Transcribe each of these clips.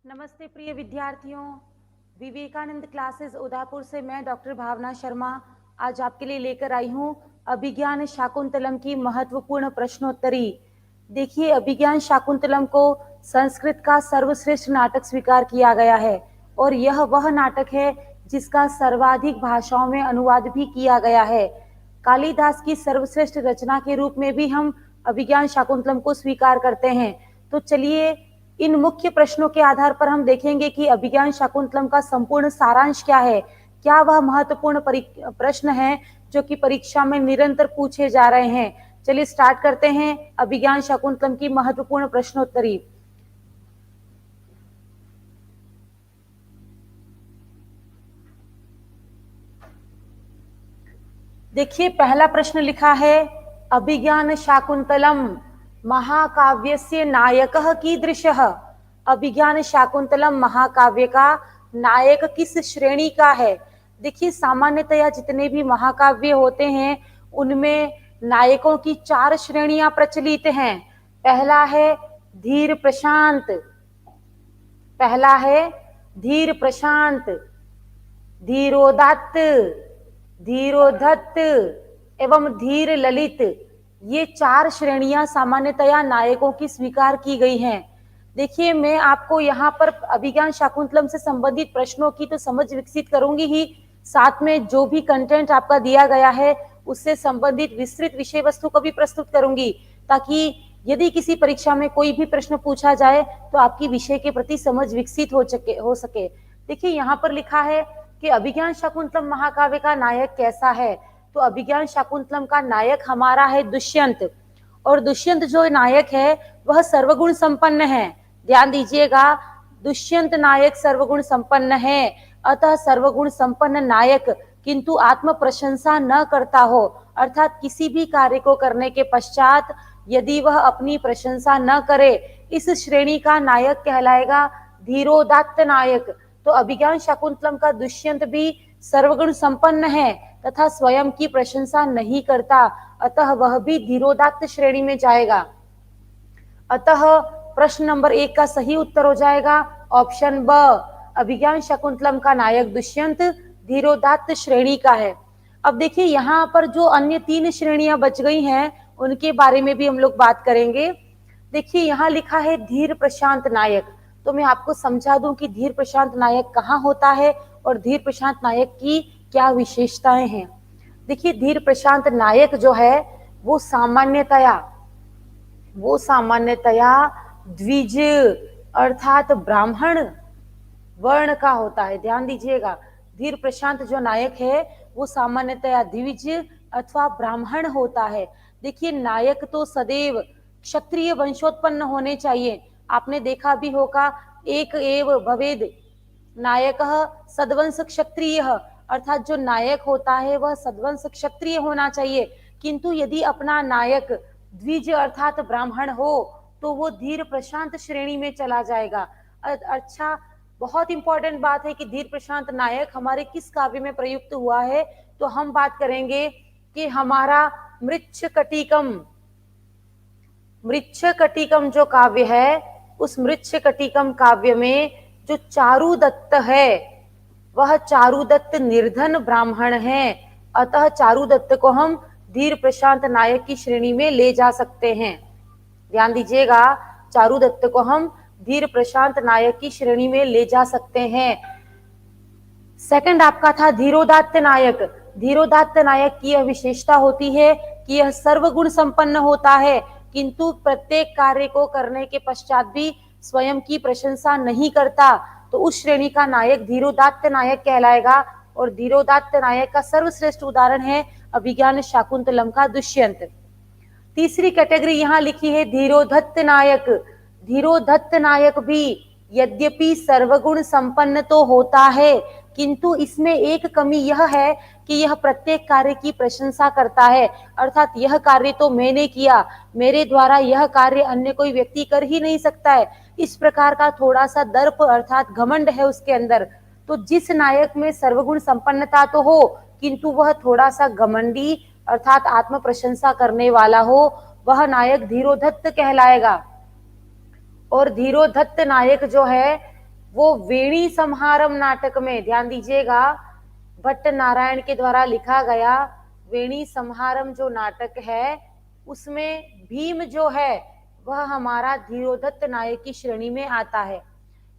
नमस्ते प्रिय विद्यार्थियों, विवेकानंद क्लासेस उदयपुर से मैं डॉक्टर भावना शर्मा आज आपके लिए लेकर आई हूँ अभिज्ञान शाकुंतलम की महत्वपूर्ण प्रश्नोत्तरी। देखिए, अभिज्ञान शाकुंतलम को संस्कृत का सर्वश्रेष्ठ नाटक स्वीकार किया गया है और यह वह नाटक है जिसका सर्वाधिक भाषाओं में अनुवाद भी किया गया है। कालिदास की सर्वश्रेष्ठ रचना के रूप में भी हम अभिज्ञान शाकुंतलम को स्वीकार करते हैं। तो चलिए, इन मुख्य प्रश्नों के आधार पर हम देखेंगे कि अभिज्ञान शाकुंतलम का संपूर्ण सारांश क्या है। क्या वह महत्वपूर्ण प्रश्न है जो कि परीक्षा में निरंतर पूछे जा रहे हैं। चलिए स्टार्ट करते हैं अभिज्ञान शाकुंतलम की महत्वपूर्ण प्रश्नोत्तरी। देखिए, पहला प्रश्न लिखा है, अभिज्ञान शाकुंतलम महाकाव्यस्य नायकः कीदृशः। अभिज्ञान शाकुंतलम महाकाव्य का नायक किस श्रेणी का है। देखिए, सामान्यतया जितने भी महाकाव्य होते हैं उनमें नायकों की 4 श्रेणियां प्रचलित हैं। पहला है धीर प्रशांत, पहला है धीर प्रशांत, धीरोदात्त, धीरोधत्त एवं धीर ललित। ये 4 श्रेणियां सामान्यतया नायकों की स्वीकार की गई हैं। देखिए, मैं आपको यहाँ पर अभिज्ञान शाकुंतलम से संबंधित प्रश्नों की तो समझ विकसित करूंगी ही, साथ में जो भी कंटेंट आपका दिया गया है उससे संबंधित विस्तृत विषय वस्तु को भी प्रस्तुत करूंगी, ताकि यदि किसी परीक्षा में कोई भी प्रश्न पूछा जाए तो आपकी विषय के प्रति समझ विकसित हो सके। देखिए, यहाँ पर लिखा है कि अभिज्ञान शाकुंतलम महाकाव्य का नायक कैसा है। तो अभिज्ञान शाकुंतलम का नायक हमारा है दुष्यंत, और दुष्यंत जो नायक है वह सर्वगुण संपन्न है। ध्यान दीजिएगा, दुष्यंत नायक सर्वगुण संपन्न है। अतः सर्वगुण संपन्न नायक किंतु आत्म प्रशंसा न करता हो, अर्थात किसी भी कार्य को करने के पश्चात यदि वह अपनी प्रशंसा न करे, इस श्रेणी का नायक कहलाएगा धीरोदात्त नायक। तो अभिज्ञान शाकुंतलम का दुष्यंत भी सर्वगुण संपन्न है तथा स्वयं की प्रशंसा नहीं करता, अतः वह भी धीरोदात्त श्रेणी में जाएगा। अतः प्रश्न नंबर 1 का सही उत्तर हो जाएगा ऑप्शन ब, अभिज्ञान शाकुंतलम का नायक दुष्यंत धीरोदात्त श्रेणी का है। अब देखिए, यहाँ पर जो अन्य 3 श्रेणियां बच गई हैं उनके बारे में भी हम लोग बात करेंगे। देखिए, यहाँ लिखा है धीर प्रशांत नायक। तो मैं आपको समझा दूं कि धीर प्रशांत नायक कहाँ होता है और धीर प्रशांत नायक की क्या विशेषताएं हैं। देखिए, धीर प्रशांत नायक जो है वो सामान्यतया द्विज अर्थात ब्राह्मण वर्ण का होता है। ध्यान दीजिएगा, धीर प्रशांत जो नायक है वो सामान्यतया द्विज अथवा ब्राह्मण होता है। देखिए, नायक तो सदैव क्षत्रिय वंशोत्पन्न होने चाहिए। आपने देखा भी होगा, एक एव भवेद नायकः सद्वंश क्षत्रिय, अर्थात जो नायक होता है वह सद्वंश क्षत्रिय होना चाहिए। किंतु यदि अपना नायक द्विज अर्थात ब्राह्मण हो तो वो धीर प्रशांत श्रेणी में चला जाएगा। अच्छा, बहुत इंपॉर्टेंट बात है कि धीर प्रशांत नायक हमारे किस काव्य में प्रयुक्त हुआ है। तो हम बात करेंगे कि हमारा मृच्छकटिकम जो काव्य है, उस मृच्छकटिकम काव्य में जो चारुदत्त है वह चारुदत्त निर्धन ब्राह्मण है। अतः चारुदत्त को हम धीर प्रशांत नायक की श्रेणी में ले जा सकते हैं। ध्यान दीजिएगा, चारुदत्त को हम धीर प्रशांत नायक की श्रेणी में ले जा सकते हैं। सेकंड आपका था धीरोदात्त नायक। धीरोदात्त नायक की यह विशेषता होती है कि यह सर्वगुण संपन्न होता है, किंतु प्रत्येक कार्य को करने के पश्चात भी स्वयं की प्रशंसा नहीं करता। तो उस श्रेणी का नायक धीरोदात्त नायक कहलाएगा, और धीरोदात्त नायक का सर्वश्रेष्ठ उदाहरण है अभिज्ञान शाकुंतलम का दुष्यंत। तीसरी कैटेगरी यहाँ लिखी है धीरोधत्त नायक। धीरोधत्त नायक भी यद्यपि सर्वगुण संपन्न तो होता है, किंतु इसमें एक कमी यह है कि यह प्रत्येक कार्य की प्रशंसा करता है, अर्थात यह कार्य तो मैंने किया, मेरे द्वारा यह कार्य अन्य कोई व्यक्ति कर ही नहीं सकता है, इस प्रकार का थोड़ा सा दर्प अर्थात घमंड है उसके अंदर। तो जिस नायक में सर्वगुण संपन्नता तो हो किंतु वह थोड़ा सा घमंडी अर्थात आत्म प्रशंसा करने वाला हो, वह नायक धीरोधत्त कहलाएगा। और धीरोधत्त नायक जो है वो वेणी संहारम नाटक में, ध्यान दीजिएगा, भट्ट नारायण के द्वारा लिखा गया वेणी संहारम जो नाटक है उसमें भीम जो है वह हमारा धीरोदत्त नायक की श्रेणी में आता है।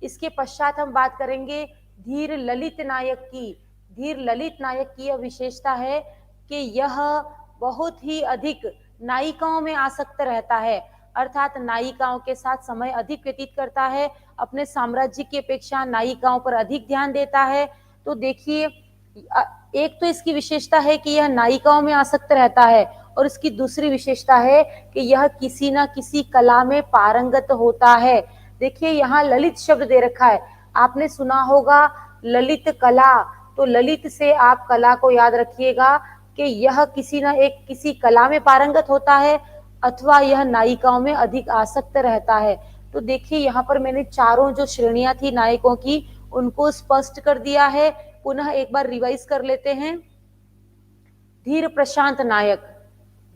इसके पश्चात हम बात करेंगे धीर ललित नायक की। धीर ललित नायक की यह विशेषता है कि यह बहुत ही अधिक नायिकाओं में आसक्त रहता है, अर्थात नायिकाओं के साथ समय अधिक व्यतीत करता है, अपने साम्राज्य की अपेक्षा नायिकाओं पर अधिक ध्यान देता है। तो देखिए, एक तो इसकी विशेषता है कि यह नायिकाओं में आसक्त रहता है, और इसकी दूसरी विशेषता है कि यह किसी ना किसी कला में पारंगत होता है। देखिए यहाँ ललित शब्द दे रखा है, आपने सुना होगा ललित कला, तो ललित से आप कला को याद रखिएगा कि यह किसी कला में पारंगत होता है अथवा यह नायिकाओं में अधिक आसक्त रहता है। तो देखिए यहाँ पर मैंने चारों जो श्रेणियां थी नायकों की उनको स्पष्ट कर दिया है। पुनः एक बार रिवाइज कर लेते हैं। धीर प्रशांत नायक,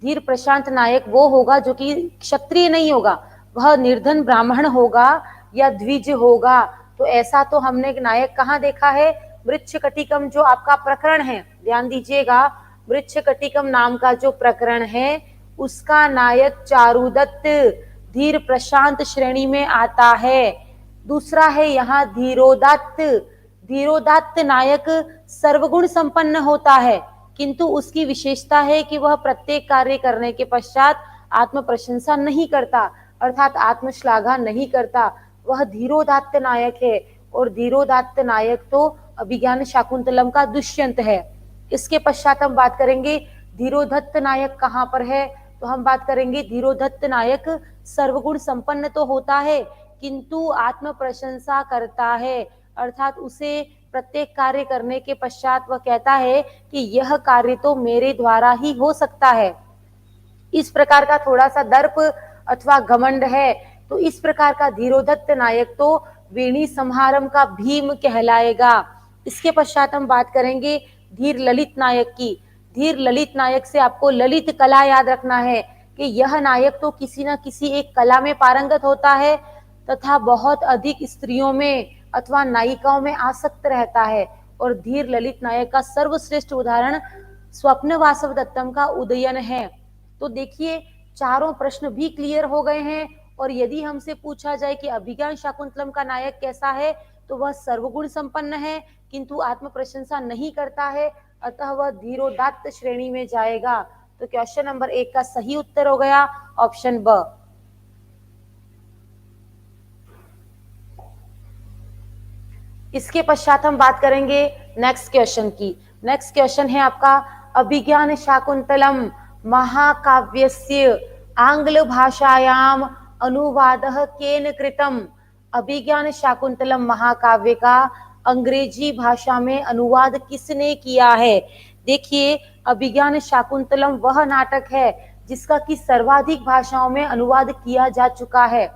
धीर प्रशांत नायक वो होगा जो कि क्षत्रिय नहीं होगा, वह निर्धन ब्राह्मण होगा या द्विज होगा। तो ऐसा तो हमने नायक कहाँ देखा है, मृच्छकटिकम जो आपका प्रकरण है, ध्यान दीजिएगा, मृच्छकटिकम नाम का जो प्रकरण है उसका नायक चारुदत्त धीर प्रशांत श्रेणी में आता है। दूसरा है यहाँ धीरोदात्त। धीरोदात्त नायक सर्वगुण संपन्न होता है, किंतु उसकी विशेषता है कि वह प्रत्येक कार्य करने के पश्चात आत्म प्रशंसा नहीं करता, अर्थात आत्मश्लाघा नहीं करता, वह धीरोदात्त नायक है। और धीरोदात्त नायक तो अभिज्ञान शाकुंतलम का दुष्यंत है। इसके पश्चात हम बात करेंगे धीरोदत्त नायक कहाँ पर है, तो हम बात करेंगे धीरोदत्त नायक सर्वगुण संपन्न तो होता है किंतु आत्म प्रशंसा करता है, अर्थात उसे प्रत्येक कार्य करने के पश्चात वह कहता है कि यह कार्य तो मेरे द्वारा ही हो सकता है। इस प्रकार का थोड़ा सा दर्प अथवा घमंड है। तो इस प्रकार का धीरोदत्त नायक तो वेणी संहारम का भीम कहलाएगा। इसके पश्चात हम बात करेंगे धीर ललित नायक की। धीर ललित नायक से आपको ललित कला याद रखना है कि यह नायक तो किसी न किसी एक कला में पारंगत होता है तथा बहुत अधिक स्त्रियों में अथवा नायिकाओं में आसक्त रहता है। और धीर ललित नायक का सर्वश्रेष्ठ उदाहरण स्वप्न वासव दत्तम का उदयन है। तो देखिए चारों प्रश्न भी क्लियर हो गए हैं। और यदि हमसे पूछा जाए कि अभिज्ञान शाकुंतलम का नायक कैसा है, तो वह सर्वगुण संपन्न है किंतु आत्म प्रशंसा नहीं करता है, अतः वह धीरोदात्त श्रेणी में जाएगा। तो क्वेश्चन नंबर 1 का सही उत्तर हो गया ऑप्शन ब। इसके पश्चात हम बात करेंगे नेक्स्ट क्वेश्चन की। नेक्स्ट क्वेश्चन है आपका अभिज्ञान शाकुंतलम महाकाव्यस्य आंग्ल भाषायाम अनुवादः केन कृतम। अभिज्ञान शाकुंतलम महाकाव्य का अंग्रेजी भाषा में अनुवाद किसने किया है। देखिए अभिज्ञान शाकुंतलम वह नाटक है जिसका कि सर्वाधिक भाषाओं में अनुवाद किया जा चुका है।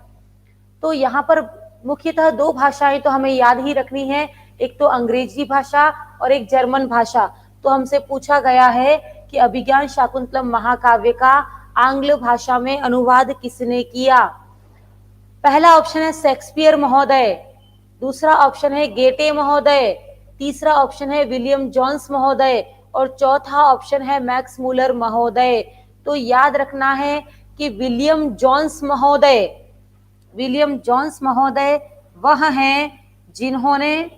तो यहाँ पर मुख्यतः 2 भाषाएं तो हमें याद ही रखनी है, एक तो अंग्रेजी भाषा और एक जर्मन भाषा। तो हमसे पूछा गया है कि अभिज्ञान शाकुंतलम महाकाव्य का आंग्ल भाषा में अनुवाद किसने किया। पहला ऑप्शन है शेक्सपियर महोदय, दूसरा ऑप्शन है गेटे महोदय, तीसरा ऑप्शन है विलियम जोन्स महोदय और चौथा ऑप्शन है मैक्स मूलर महोदय। तो याद रखना है कि विलियम जोन्स महोदय, विलियम जोन्स महोदय वह हैं जिन्होंने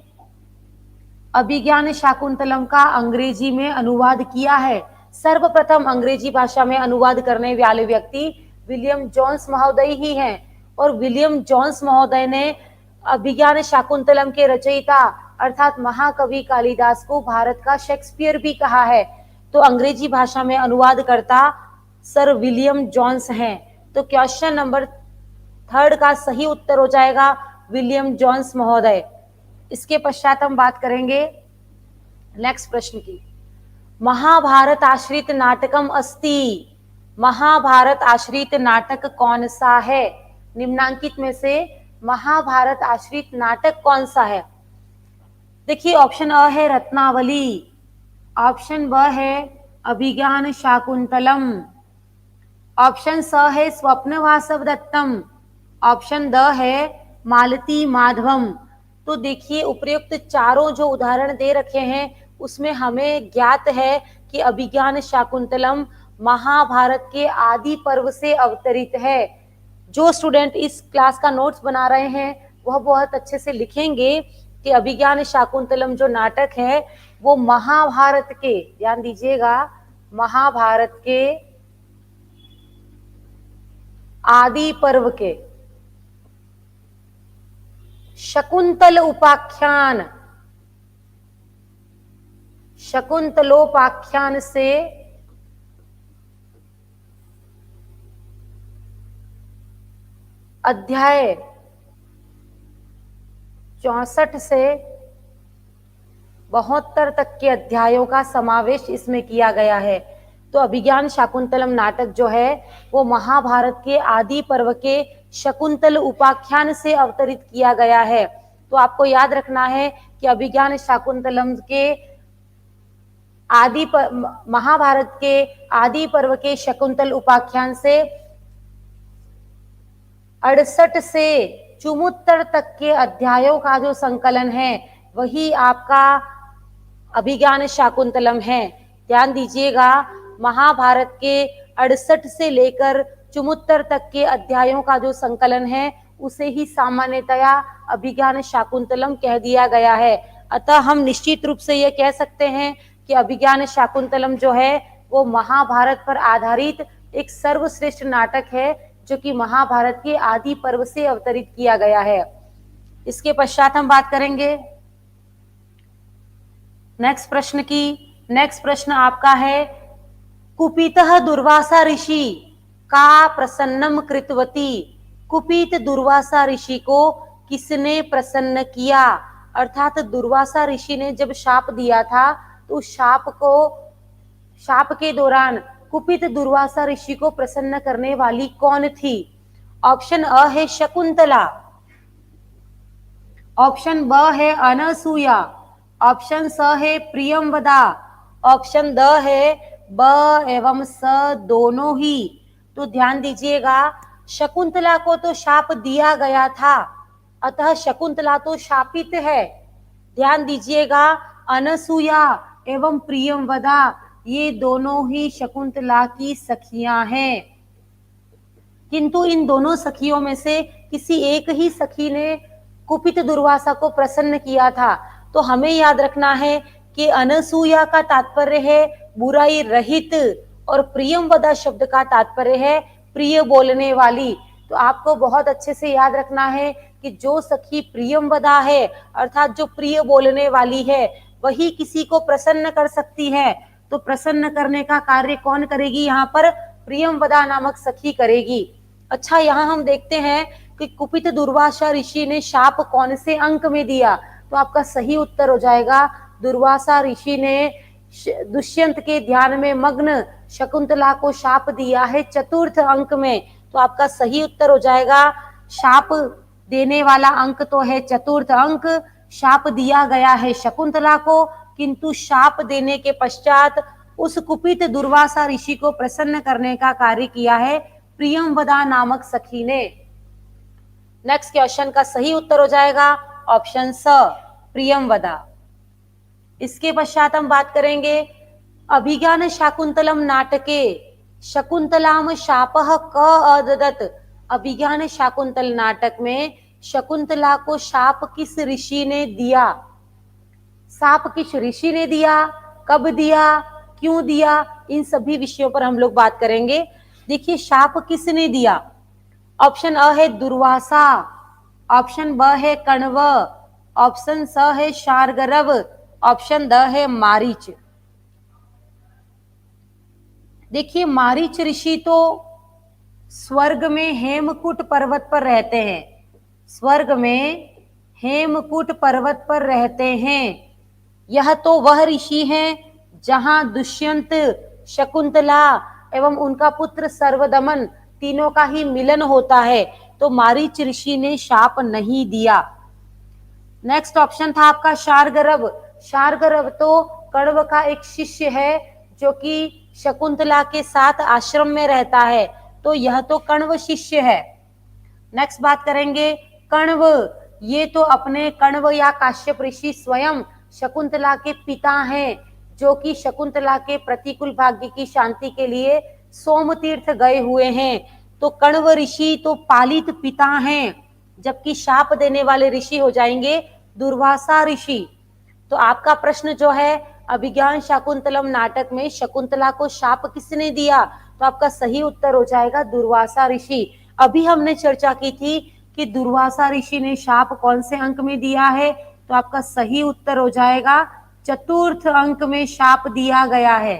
अभिज्ञान शाकुंतलम का अंग्रेजी में अनुवाद किया है। सर्वप्रथम अंग्रेजी भाषा में अनुवाद करने वाले व्यक्ति विलियम जोन्स महोदय ही हैं। और विलियम जोन्स महोदय ने अभिज्ञान शाकुंतलम के रचयिता अर्थात महाकवि कालिदास को भारत का शेक्सपियर भी कहा है। तो अंग्रेजी भाषा में अनुवाद करता सर विलियम जोन्स हैं। तो क्वेश्चन नंबर 3 का सही उत्तर हो जाएगा विलियम जोन्स महोदय। इसके पश्चात हम बात करेंगे नेक्स्ट प्रश्न की। महाभारत आश्रित नाटकम अस्ति। महाभारत आश्रित नाटक कौन सा है। निम्नांकित में से महाभारत आश्रित नाटक कौन सा है। देखिए ऑप्शन अ है रत्नावली, ऑप्शन ब है अभिज्ञान शाकुंतलम, ऑप्शन स है स्वप्न वासव दत्तम, ऑप्शन द है मालती माधवम। तो देखिए उपयुक्त चारों जो उदाहरण दे रखे हैं उसमें हमें ज्ञात है कि अभिज्ञान शाकुंतलम महाभारत के आदि पर्व से अवतरित है। जो स्टूडेंट इस क्लास का नोट्स बना रहे हैं वह बहुत अच्छे से लिखेंगे कि अभिज्ञान शाकुंतलम जो नाटक है वो महाभारत के, ध्यान दीजिएगा, महाभारत के आदि पर्व के शकुंतल उपाख्यान, शकुंतलोपाख्यान से अध्याय 64 से 72 तक के अध्यायों का समावेश इसमें किया गया है। तो अभिज्ञान शाकुंतलम नाटक जो है वो महाभारत के आदि पर्व के शकुंतल उपाख्यान से अवतरित किया गया है। तो आपको याद रखना है कि अभिज्ञान शाकुंतलम के महाभारत के आदि पर्व के शकुंतल उपाख्यान से 68 से 74 तक के अध्यायों का जो संकलन है वही आपका अभिज्ञान शाकुंतलम है। ध्यान दीजिएगा, महाभारत के 68 से लेकर 74 तक के अध्यायों का जो संकलन है उसे ही सामान्यतया अभिज्ञान शाकुंतलम कह दिया गया है। अतः हम निश्चित रूप से यह कह सकते हैं कि अभिज्ञान शाकुंतलम जो है वो महाभारत पर आधारित एक सर्वश्रेष्ठ नाटक है जो कि महाभारत के आदि पर्व से अवतरित किया गया है। इसके पश्चात हम बात करेंगे नेक्स्ट प्रश्न की। नेक्स्ट प्रश्न आपका है, कुपितः दुर्वासा ऋषि का प्रसन्नम कृतवती। कुपित दुर्वासा ऋषि को किसने प्रसन्न किया? अर्थात दुर्वासा ऋषि ने जब शाप दिया था तो शाप के दौरान कुपित दुर्वासा ऋषि को प्रसन्न करने वाली कौन थी? ऑप्शन अ है शकुंतला, ऑप्शन ब है अनसूया, ऑप्शन स है प्रियंवदा, ऑप्शन द है ब एवं स दोनों ही। तो ध्यान दीजिएगा, शकुंतला को तो शाप दिया गया था, अतः शकुंतला तो शापित है। ध्यान दीजिएगा, अनसूया एवं प्रियंवदा ये दोनों ही शकुंतला की सखियां हैं, किंतु इन दोनों सखियों में से किसी एक ही सखी ने कुपित दुर्वासा को प्रसन्न किया था। तो हमें याद रखना है कि अनसूया का तात्पर्य है बुराई रहित और प्रियंवदा शब्द का तात्पर्य है प्रिय बोलने वाली। तो आपको बहुत अच्छे से याद रखना है कि जो सखी प्रियंवदा है अर्थात जो प्रिय बोलने वाली है वही किसी को प्रसन्न कर सकती है। तो प्रसन्न करने का कार्य कौन करेगी? यहाँ पर प्रियंवदा नामक सखी करेगी। अच्छा, यहाँ हम देखते हैं कि कुपित दुर्वासा ऋषि ने शाप कौन से अंक में दिया? तो आपका सही उत्तर हो जाएगा, दुर्वासा ऋषि ने दुष्यंत के ध्यान में मग्न शकुंतला को शाप दिया है 4th अंक में। तो आपका सही उत्तर हो जाएगा, शाप देने वाला अंक तो है 4th अंक, शाप दिया गया है शकुंतला को, किंतु शाप देने के पश्चात उस कुपित दुर्वासा ऋषि को प्रसन्न करने का कार्य किया है प्रियंवदा नामक सखी ने। नेक्स्ट क्वेश्चन का सही उत्तर हो जाएगा ऑप्शन स, प्रियंवदा। इसके पश्चात हम बात करेंगे अभिज्ञान शाकुंतलम नाटके शकुंतलाम शापः क अददत। अभिज्ञान शाकुंतल नाटक में शकुंतला को शाप किस ऋषि ने दिया? शाप किस ऋषि ने दिया, कब दिया, क्यों दिया, इन सभी विषयों पर हम लोग बात करेंगे। देखिए, शाप किसने दिया? ऑप्शन अ है दुर्वासा, ऑप्शन ब है कण्व, ऑप्शन स है शार्गरव, ऑप्शन द है मारीच। देखिए, मारीच ऋषि तो स्वर्ग में हेमकूट पर्वत पर रहते हैं, स्वर्ग में हेमकूट पर्वत पर रहते हैं। यह तो वह ऋषि हैं जहां दुष्यंत, शकुंतला एवं उनका पुत्र सर्वदमन तीनों का ही मिलन होता है। तो मारीच ऋषि ने शाप नहीं दिया। नेक्स्ट ऑप्शन था आपका शार्गरव। शार्गरव तो कण्व का एक शिष्य है जो कि शकुंतला के साथ आश्रम में रहता है, तो यह तो कण्व शिष्य है। नेक्स्ट बात करेंगे कण्व। ये तो अपने कण्व या काश्यप ऋषि स्वयं शकुंतला के पिता हैं, जो कि शकुंतला के प्रतिकूल भाग्य की शांति के लिए सोम तीर्थ गए हुए हैं। तो कण्व ऋषि तो पालित पिता हैं, जबकि शाप देने वाले ऋषि हो जाएंगे दुर्वासा ऋषि। तो आपका प्रश्न जो है, अभिज्ञान शाकुंतलम नाटक में शकुंतला को शाप किसने दिया, तो आपका सही उत्तर हो जाएगा दुर्वासा ऋषि। अभी हमने चर्चा की थी कि दुर्वासा ऋषि ने शाप कौन से अंक में दिया है, तो आपका सही उत्तर हो जाएगा चतुर्थ अंक में शाप दिया गया है।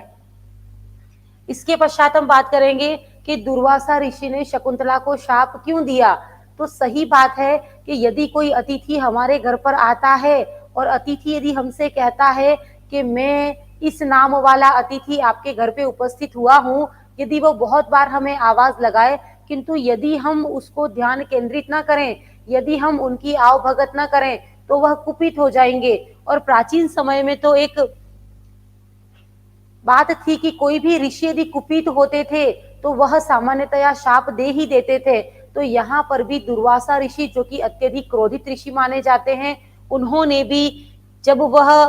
इसके पश्चात हम बात करेंगे कि दुर्वासा ऋषि ने शकुंतला को शाप क्यों दिया। तो सही बात है कि यदि कोई अतिथि हमारे घर पर आता है और अतिथि यदि हमसे कहता है कि मैं इस नाम वाला अतिथि आपके घर पे उपस्थित हुआ हूँ, यदि वो बहुत बार हमें आवाज लगाए, किंतु यदि हम उसको ध्यान केंद्रित ना करें, यदि हम उनकी आवभगत ना करें, तो वह कुपित हो जाएंगे। और प्राचीन समय में तो एक बात थी कि कोई भी ऋषि यदि कुपित होते थे तो वह सामान्यतया शाप दे ही देते थे। तो यहाँ पर भी दुर्वासा ऋषि, जो कि अत्यधिक क्रोधित ऋषि माने जाते हैं, उन्होंने भी जब वह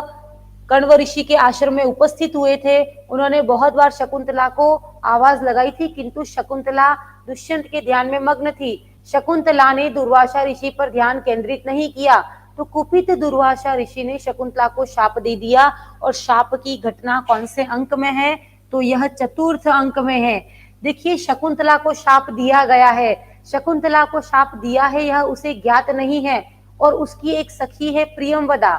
कण्व ऋषि के आश्रम में उपस्थित हुए थे, उन्होंने बहुत बार शकुंतला को आवाज लगाई थी, किंतु शकुंतला दुष्यंत के ध्यान में मग्न थी। शकुंतला ने दुर्वासा ऋषि पर ध्यान केंद्रित नहीं किया, तो कुपित दुर्वासा ऋषि ने शकुंतला को शाप दे दिया। और शाप की घटना कौन से अंक में है, तो यह चतुर्थ अंक में है। देखिए, शकुंतला को शाप दिया गया है, शकुंतला को शाप दिया है यह उसे ज्ञात नहीं है। और उसकी एक सखी है प्रियंवदा।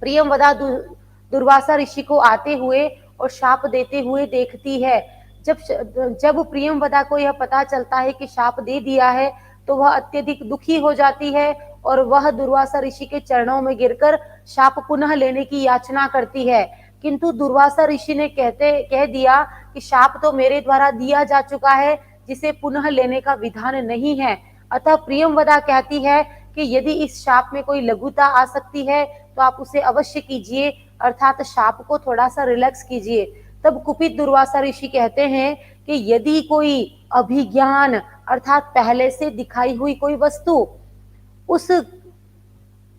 प्रियंवदा दुर्वासा ऋषि को आते हुए और शाप देते हुए देखती है। जब प्रियंवदा को यह पता चलता है कि शाप दे दिया है, तो वह अत्यधिक दुखी हो जाती है और वह दुर्वासा ऋषि के चरणों में गिरकर शाप पुनः लेने की याचना करती है। किंतु दुर्वासा ऋषि ने कह दिया कि शाप तो मेरे द्वारा दिया जा चुका है, जिसे पुनः लेने का विधान नहीं है। अतः प्रियंवदा कहती है कि यदि इस शाप में कोई लघुता आ सकती है तो आप उसे अवश्य कीजिए, अर्थात शाप को थोड़ा सा रिलैक्स कीजिए। तब कुपित दुर्वासा ऋषि कहते हैं कि यदि कोई अभिज्ञान अर्थात पहले से दिखाई हुई कोई वस्तु उस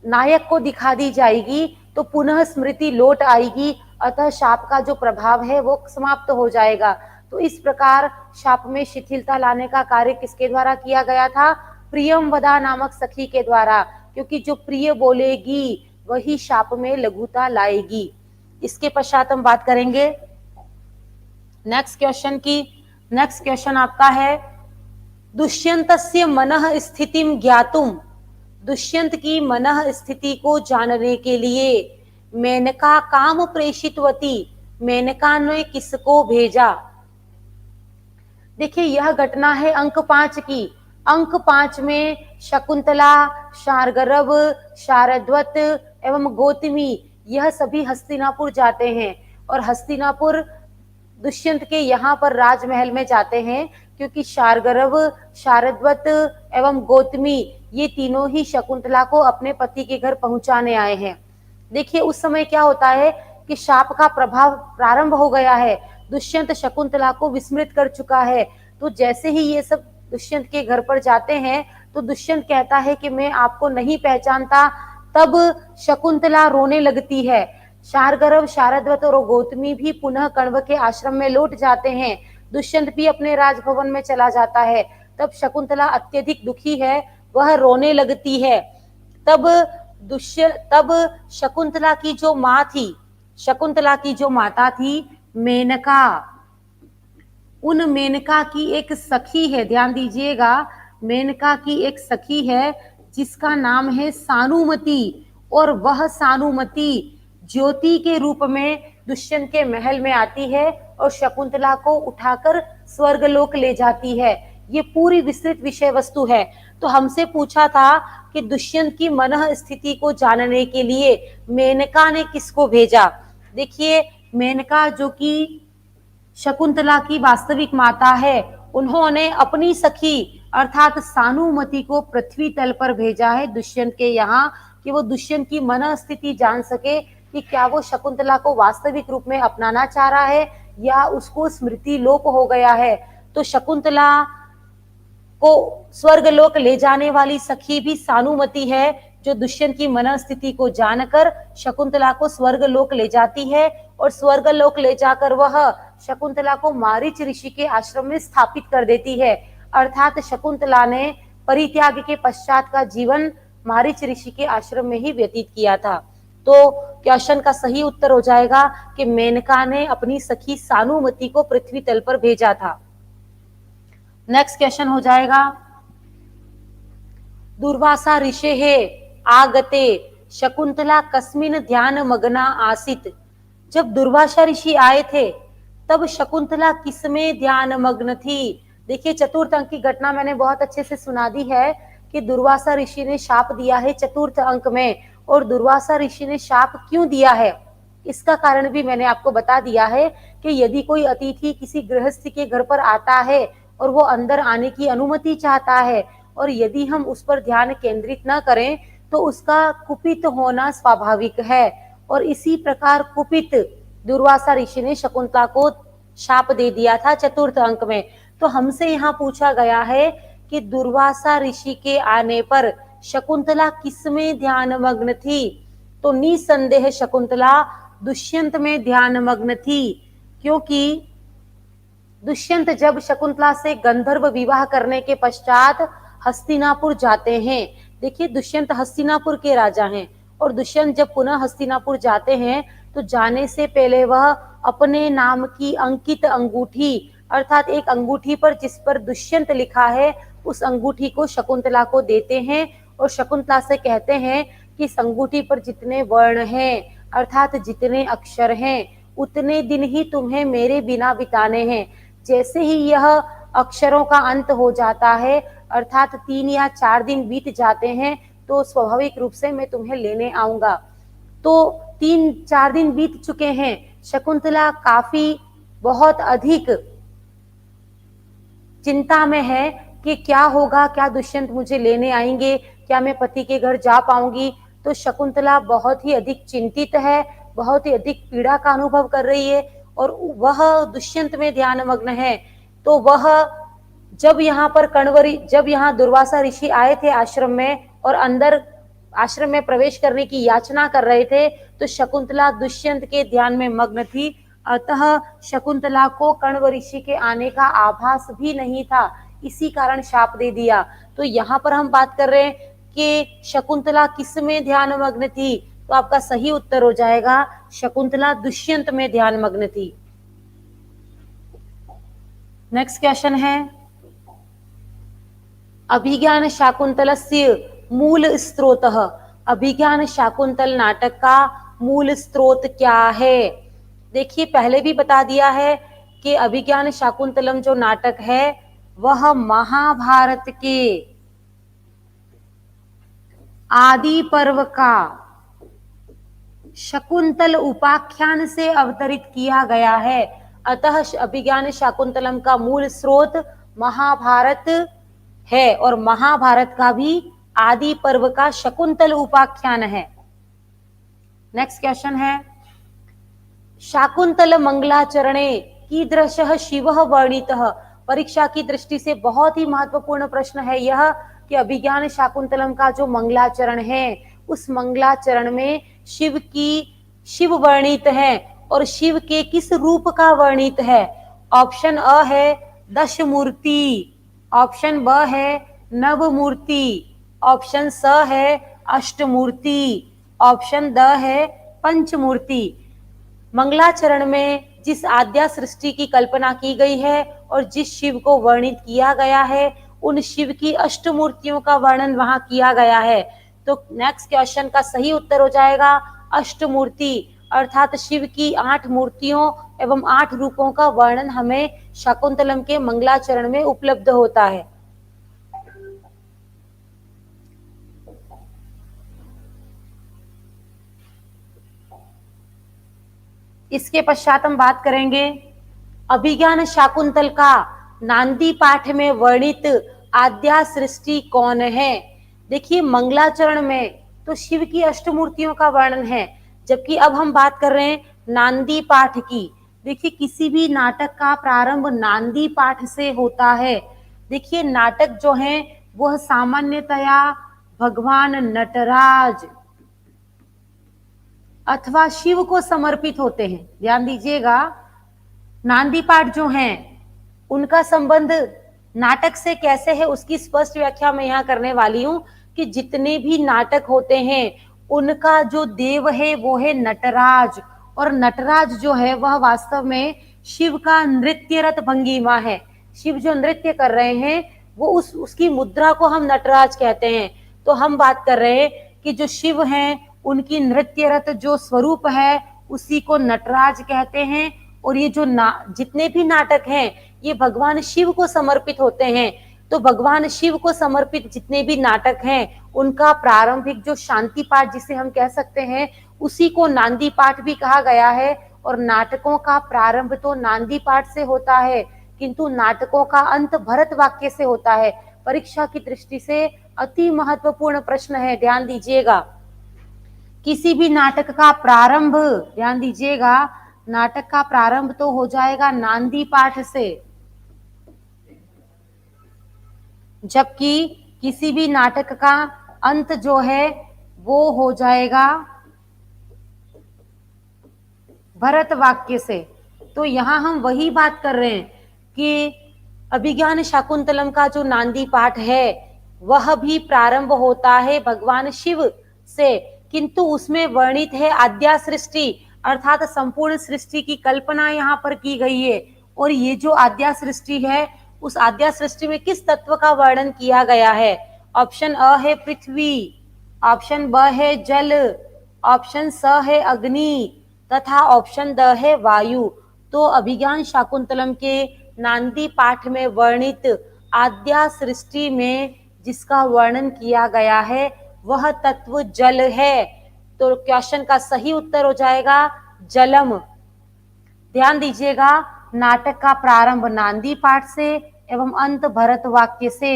नायक को दिखा दी जाएगी तो पुनः स्मृति लौट आएगी, अतः शाप का जो प्रभाव है वो समाप्त हो जाएगा। तो इस प्रकार शाप में शिथिलता लाने का कार्य किसके द्वारा किया गया था, प्रियंवदा नामक सखी के द्वारा, क्योंकि जो प्रिय बोलेगी वही शाप में लघुता लाएगी। इसके पश्चात हम बात करेंगे नेक्स्ट क्वेश्चन की। नेक्स्ट क्वेश्चन आपका है, दुष्यंतस्य मनः स्थितिम ज्ञातुम, दुष्यंत की मनः स्थिति को जानने के लिए मेनका काम प्रेषितवती, मेनका ने किसको भेजा। देखिए, यह घटना है अंक 5 की। अंक 5 में शकुंतला, शार्गरव, शारद्वत एवं गौतमी यह सभी हस्तिनापुर जाते हैं। और हस्तिनापुर दुष्यंत के यहाँ पर राजमहल में जाते हैं, क्योंकि शार्गरव, शारद्वत एवं गौतमी ये तीनों ही शकुंतला को अपने पति के घर पहुंचाने आए हैं। देखिए, उस समय क्या होता है कि शाप का प्रभाव प्रारंभ हो गया है, दुष्यंत शकुंतला को विस्मृत कर चुका है। तो जैसे ही ये सब दुष्यंत के घर पर जाते हैं तो दुष्यंत कहता है कि मैं आपको नहीं पहचानता। तब शकुंतला रोने लगती है। शार्गरव, शारद्वत और गौतमी भी पुनः कण्व के आश्रम में लौट जाते हैं। दुष्यंत भी अपने राजभवन में चला जाता है। तब शकुंतला अत्यधिक दुखी है, वह रोने लगती है। तब शकुंतला की जो माँ थी, शकुंतला की जो माता थी मेनका, उन मेनका की एक सखी है, ध्यान दीजिएगा, मेनका की एक सखी है जिसका नाम है सानुमति। और वह सानुमति ज्योति के रूप में दुष्यंत के महल में आती है और शकुंतला को उठाकर स्वर्गलोक ले जाती है। ये पूरी विस्तृत विषय वस्तु है। तो हमसे पूछा था कि दुष्यंत की मनः स्थिति को जानने के लिए मेनका ने किसको भेजा। देखिए, मेनका जो कि शकुंतला की वास्तविक माता है, उन्होंने अपनी सखी अर्थात सानुमति को पृथ्वी तल पर भेजा है दुष्यंत के यहाँ, कि वो दुष्यंत की मन स्थिति जान सके कि क्या वो शकुंतला को वास्तविक रूप में अपनाना चाह रहा है या उसको स्मृति लोप हो गया है। तो शकुंतला को स्वर्गलोक ले जाने वाली सखी भी सानुमति है, जो दुष्यंत की मनस्थिति को जानकर शकुंतला को स्वर्गलोक ले जाती है और स्वर्गलोक ले जाकर वह शकुंतला को मारीच ऋषि के आश्रम में स्थापित कर देती है। अर्थात शकुंतला ने परित्याग के पश्चात का जीवन मारीच ऋषि के आश्रम में ही व्यतीत किया था। तो क्वेश्चन का सही उत्तर हो जाएगा कि मेनका ने अपनी सखी सानुमति को पृथ्वी तल पर भेजा था। नेक्स्ट क्वेश्चन हो जाएगा, दुर्वासा ऋषेः आगते शकुंतला कस्मिन् ध्यान मग्ना आसीत। जब दुर्वासा ऋषि आए थे तब शकुंतला किसमें ध्यान मग्न थी। देखिए, चतुर्थ अंक की घटना मैंने बहुत अच्छे से सुना दी है कि दुर्वासा ऋषि ने शाप दिया है चतुर्थ अंक में, और दुर्वासा ऋषि ने शाप क्यों दिया है इसका कारण भी मैंने आपको बता दिया है कि यदि कोई अतिथि किसी गृहस्थी के घर पर आता है और वो अंदर आने की अनुमति चाहता है और यदि हम उस पर ध्यान केंद्रित न करें तो उसका कुपित होना स्वाभाविक है। और इसी प्रकार कुपित दुर्वासा ऋषि ने शकुंतला को शाप दे दिया था चतुर्थ अंक में। तो हमसे यहाँ पूछा गया है कि दुर्वासा ऋषि के आने पर शकुंतला किसमें ध्यान मग्न थी। तो निसंदेह शकुंतला दुष्यंत में ध्यान मग्न थी, क्योंकि दुष्यंत जब शकुंतला से गंधर्व विवाह करने के पश्चात हस्तिनापुर जाते हैं। देखिए, दुष्यंत हस्तिनापुर के राजा हैं और दुष्यंत जब पुनः हस्तिनापुर जाते हैं तो जाने से पहले वह अपने नाम की अंकित अंगूठी, अर्थात एक अंगूठी पर जिस पर दुष्यंत लिखा है, उस अंगूठी को शकुंतला को देते हैं और शकुंतला से कहते हैं कि इस अंगूठी पर जितने वर्ण हैं, अर्थात जितने अक्षर हैं, उतने दिन ही तुम्हें मेरे बिना बिताने हैं। जैसे ही यह अक्षरों का अंत हो जाता है, अर्थात 3 या 4 दिन बीत जाते हैं, तो स्वाभाविक रूप से मैं तुम्हें लेने आऊंगा। तो 3-4 दिन बीत चुके हैं। शकुंतला काफी बहुत अधिक चिंता में है कि क्या होगा, क्या दुष्यंत मुझे लेने आएंगे, क्या मैं पति के घर जा पाऊंगी। तो शकुंतला बहुत ही अधिक चिंतित है, बहुत ही अधिक पीड़ा का अनुभव कर रही है और वह दुष्यंत में ध्यान मग्न है। तो वह जब यहाँ दुर्वासा ऋषि आए थे आश्रम में और अंदर आश्रम में प्रवेश करने की याचना कर रहे थे, तो शकुंतला दुष्यंत के ध्यान में मग्न थी। अतः शकुंतला को कण्व ऋषि के आने का आभास भी नहीं था, इसी कारण शाप दे दिया। तो यहाँ पर हम बात कर रहे हैं कि शकुंतला किस में ध्यान मग्न थी, तो आपका सही उत्तर हो जाएगा शकुंतला दुष्यंत में ध्यान मग्न थी। नेक्स्ट क्वेश्चन है, अभिज्ञान शाकुंतलस्य मूल स्रोतः। अभिज्ञान शाकुंतल नाटक का मूल स्रोत क्या है। देखिए, पहले भी बता दिया है कि अभिज्ञान शाकुंतलम जो नाटक है वह महाभारत के आदि पर्व का शकुंतल उपाख्यान से अवतरित किया गया है। अतः अभिज्ञान शाकुंतलम का मूल स्रोत महाभारत है और महाभारत का भी आदि पर्व का शकुंतल उपाख्यान है। नेक्स्ट क्वेश्चन है, शाकुंतल मंगलाचरणे कीदृशः शिवः वर्णितः। परीक्षा की दृष्टि से बहुत ही महत्वपूर्ण प्रश्न है यह कि अभिज्ञान शाकुंतलम का जो मंगलाचरण है उस मंगलाचरण में शिव वर्णित है और शिव के किस रूप का वर्णित है। ऑप्शन अ है दशमूर्ति, ऑप्शन ब है नवमूर्ति, ऑप्शन स है अष्टमूर्ति, ऑप्शन द है पंचमूर्ति। मंगलाचरण में जिस आद्या सृष्टि की कल्पना की गई है और जिस शिव को वर्णित किया गया है उन शिव की अष्टमूर्तियों का वर्णन वहां किया गया है। तो नेक्स्ट क्वेश्चन का सही उत्तर हो जाएगा अष्टमूर्ति, अर्थात शिव की 8 मूर्तियों एवं 8 रूपों का वर्णन हमें शाकुंतलम के मंगलाचरण में उपलब्ध होता है। इसके पश्चात हम बात करेंगे अभिज्ञान शाकुंतल का नांदी पाठ में वर्णित आद्या सृष्टि कौन है। देखिए, मंगलाचरण में तो शिव की अष्टमूर्तियों का वर्णन है, जबकि अब हम बात कर रहे हैं नांदी पाठ की। देखिए, किसी भी नाटक का प्रारंभ नांदी पाठ से होता है। देखिए नाटक जो है वह सामान्यतया भगवान नटराज अथवा शिव को समर्पित होते हैं। ध्यान दीजिएगा, नांदी पाठ जो हैं उनका संबंध नाटक से कैसे है उसकी स्पष्ट व्याख्या मैं यहाँ करने वाली हूँ कि जितने भी नाटक होते हैं उनका जो देव है वो है नटराज, और नटराज जो है वह वास्तव में शिव का नृत्यरत भंगिमा है। शिव जो नृत्य कर रहे हैं वो उसकी मुद्रा को हम नटराज कहते हैं। तो हम बात कर रहे हैं कि जो शिव हैं उनकी नृत्यरत जो स्वरूप है उसी को नटराज कहते हैं। और ये जो जितने भी नाटक हैं ये भगवान शिव को समर्पित होते हैं। तो भगवान शिव को समर्पित जितने भी नाटक हैं उनका प्रारंभिक जो शांति पाठ जिसे हम कह सकते हैं उसी को नांदी पाठ भी कहा गया है। और नाटकों का प्रारंभ तो नांदी पाठ से होता है किंतु नाटकों का अंत भरत वाक्य से होता है। परीक्षा की दृष्टि से अति महत्वपूर्ण प्रश्न है, ध्यान दीजिएगा। किसी भी नाटक का प्रारंभ, ध्यान दीजिएगा, नाटक का प्रारंभ तो हो जाएगा नांदी पाठ से, जबकि किसी भी नाटक का अंत जो है वो हो जाएगा भरत वाक्य से। तो यहां हम वही बात कर रहे हैं कि अभिज्ञान शाकुंतलम का जो नांदी पाठ है वह भी प्रारंभ होता है भगवान शिव से, किंतु उसमें वर्णित है आद्या सृष्टि, अर्थात संपूर्ण सृष्टि की कल्पना यहाँ पर की गई है। और ये जो आद्या सृष्टि है उस आद्या सृष्टि में किस तत्व का वर्णन किया गया है? ऑप्शन अ है पृथ्वी, ऑप्शन ब है जल, ऑप्शन स है अग्नि तथा ऑप्शन द है वायु। तो अभिज्ञान शाकुंतलम के नांदी पाठ में वर्णित आद्या सृष्टि में जिसका वर्णन किया गया है वह तत्व जल है। तो क्वेश्चन का सही उत्तर हो जाएगा जलम। ध्यान दीजिएगा, नाटक का प्रारंभ नांदी पाठ से एवं अंत भरत वाक्य से।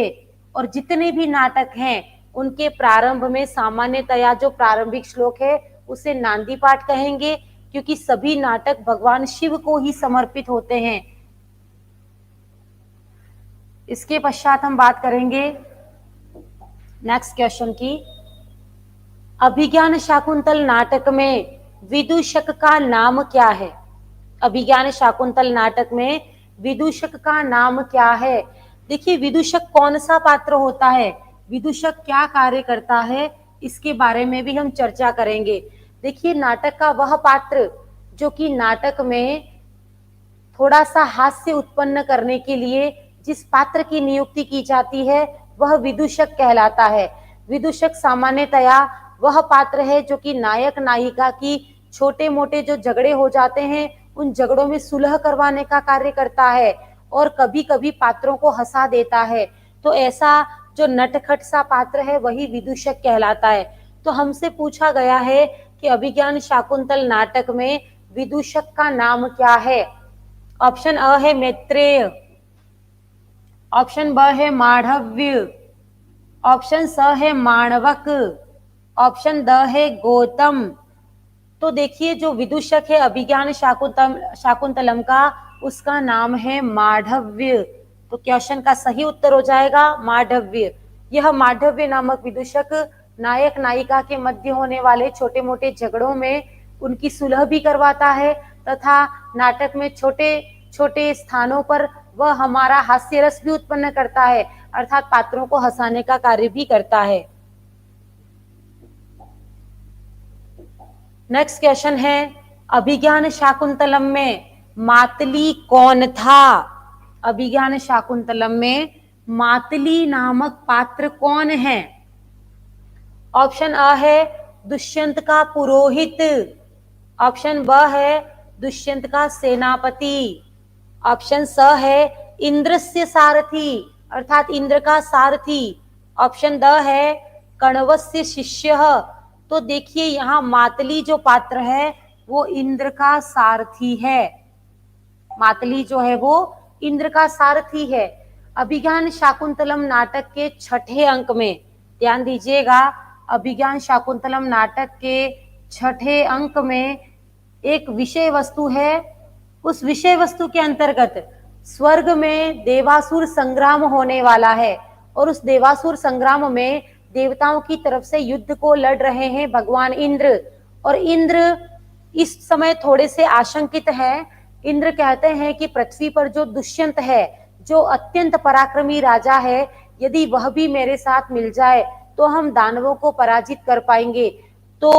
और जितने भी नाटक हैं उनके प्रारंभ में सामान्यतया जो प्रारंभिक श्लोक है उसे नांदी पाठ कहेंगे, क्योंकि सभी नाटक भगवान शिव को ही समर्पित होते हैं। इसके पश्चात हम बात करेंगे नेक्स्ट क्वेश्चन की। अभिज्ञान शाकुंतल नाटक में विदूषक का नाम क्या है? अभिज्ञान शाकुंतल नाटक में विदूषक का नाम क्या है? देखिए विदूषक कौन सा पात्र होता है, विदूषक क्या कार्य करता है, इसके बारे में भी हम चर्चा करेंगे। देखिए नाटक का वह पात्र जो कि नाटक में थोड़ा सा हास्य उत्पन्न करने के लिए जिस पात्र की नियुक्ति की जाती है वह विदूषक कहलाता है। विदूषक सामान्यतया वह पात्र है जो कि नायक नायिका की छोटे मोटे जो झगड़े हो जाते हैं उन झगड़ों में सुलह करवाने का कार्य करता है और कभी कभी पात्रों को हंसा देता है। तो ऐसा जो नटखट सा पात्र है वही विदूषक कहलाता है। तो हमसे पूछा गया है कि अभिज्ञान शाकुंतल नाटक में विदूषक का नाम क्या है? ऑप्शन अ है मैत्रेय, ऑप्शन ब है मांडव्य, ऑप्शन स है माणवक, ऑप्शन द है गौतम। तो देखिए जो विदूषक है अभिज्ञान शाकुंतलम का उसका नाम है मांडव्य। तो क्वेश्चन का सही उत्तर हो जाएगा मांडव्य। यह मांडव्य नामक विदूषक नायक नायिका के मध्य होने वाले छोटे मोटे झगड़ों में उनकी सुलह भी करवाता है तथा नाटक में छोटे छोटे स्थानों पर वह हमारा हास्य रस भी उत्पन्न करता है, अर्थात पात्रों को हंसाने का कार्य भी करता है। नेक्स्ट क्वेश्चन है अभिज्ञान शाकुंतलम में मातली कौन था? अभिज्ञान शाकुंतलम में मातली नामक पात्र कौन है? ऑप्शन अ है दुष्यंत का पुरोहित, ऑप्शन ब है दुष्यंत का सेनापति, ऑप्शन स है इंद्रस्य सारथी अर्थात इंद्र का सारथी, ऑप्शन द है कण्वस्य शिष्य। तो देखिए यहाँ मातली जो पात्र है वो इंद्र का सारथी है, मातली जो है वो इंद्र का सारथी है। अभिज्ञान शाकुंतलम नाटक के छठे अंक में ध्यान दीजिएगा, अभिज्ञान शाकुंतलम नाटक के छठे अंक में एक विषय वस्तु है। उस विषय वस्तु के अंतर्गत स्वर्ग में देवासुर संग्राम होने वाला है और उस देवासुर संग्राम में देवताओं की तरफ से युद्ध को लड़ रहे हैं भगवान इंद्र। और इंद्र इस समय थोड़े से आशंकित हैं। इंद्र कहते हैं कि पृथ्वी पर जो दुष्यंत है, जो अत्यंत पराक्रमी राजा है, यदि वह भी मेरे साथ मिल जाए तो हम दानवों को पराजित कर पाएंगे। तो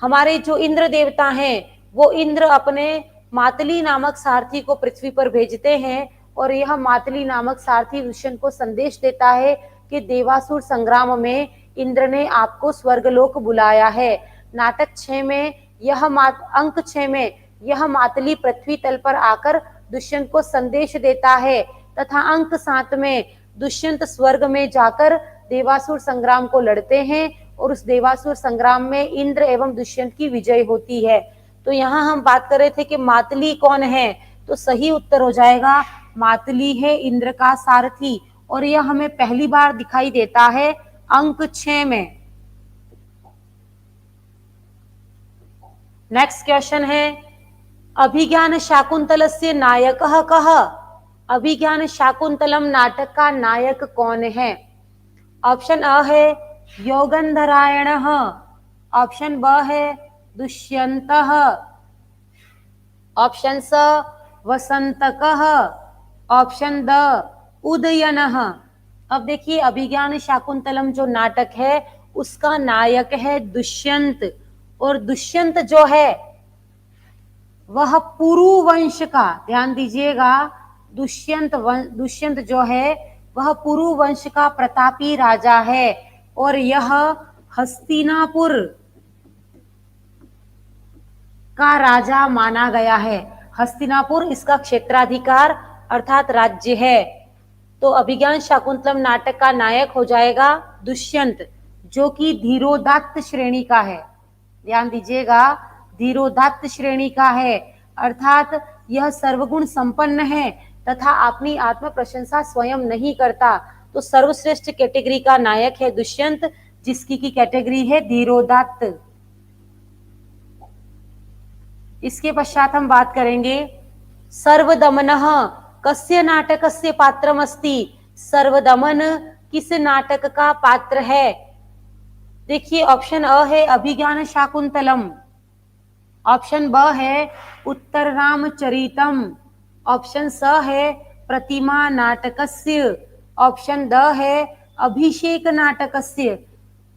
हमारे जो इंद्र देवता हैं वो इंद्र अपने मातली नामक सारथी को पृथ्वी पर भेजते हैं और यह मातली नामक सारथी दुष्यंत को संदेश देता है कि देवासुर संग्राम में इंद्र ने आपको स्वर्गलोक बुलाया है। नाटक 6 में यह अंक 6 में यह मातली पृथ्वी तल पर आकर दुष्यंत को संदेश देता है तथा अंक 7 में दुष्यंत स्वर्ग में जाकर देवासुर संग्राम को लड़ते हैं और उस देवासुर संग्राम में इंद्र एवं दुष्यंत की विजय होती है। तो यहाँ हम बात कर रहे थे कि मातली कौन है, तो सही उत्तर हो जाएगा मातली है इंद्र का सारथी और यह हमें पहली बार दिखाई देता है अंक 6 में। नेक्स्ट क्वेश्चन है अभिज्ञान शाकुंतलस्य नायकः कः। अभिज्ञान शाकुंतलम नाटक का नायक कौन है? ऑप्शन अ है योगंधरायणः, ऑप्शन ब है दुष्यंतः, ऑप्शन स वसंतकः, ऑप्शन द उदयनः। अब देखिए अभिज्ञान शाकुंतलम जो नाटक है उसका नायक है दुष्यंत और दुष्यंत जो है वह पुरु वंश का, ध्यान दीजिएगा, दुष्यंत जो है वह पुरु वंश का प्रतापी राजा है और यह हस्तिनापुर का राजा माना गया है। हस्तिनापुर इसका क्षेत्राधिकार अर्थात राज्य है। तो अभिज्ञान शाकुंतलम नाटक का नायक हो जाएगा दुष्यंत जो कि धीरोदात्त श्रेणी का है। ध्यान दीजिएगा, धीरोदात्त श्रेणी का है अर्थात यह सर्वगुण संपन्न है तथा अपनी आत्म प्रशंसा स्वयं नहीं करता। तो सर्वश्रेष्ठ कैटेगरी का नायक है दुष्यंत जिसकी की कैटेगरी है धीरोदात्त। इसके पश्चात हम बात करेंगे सर्वदमनः कस्य नाटकस्य पात्रमस्ति। सर्वदमन किस नाटक का पात्र है? देखिए ऑप्शन अ है अभिज्ञान शाकुंतलम, ऑप्शन ब है उत्तर रामचरितम, ऑप्शन स है प्रतिमा नाटकस्य, ऑप्शन द है अभिषेक नाटकस्य।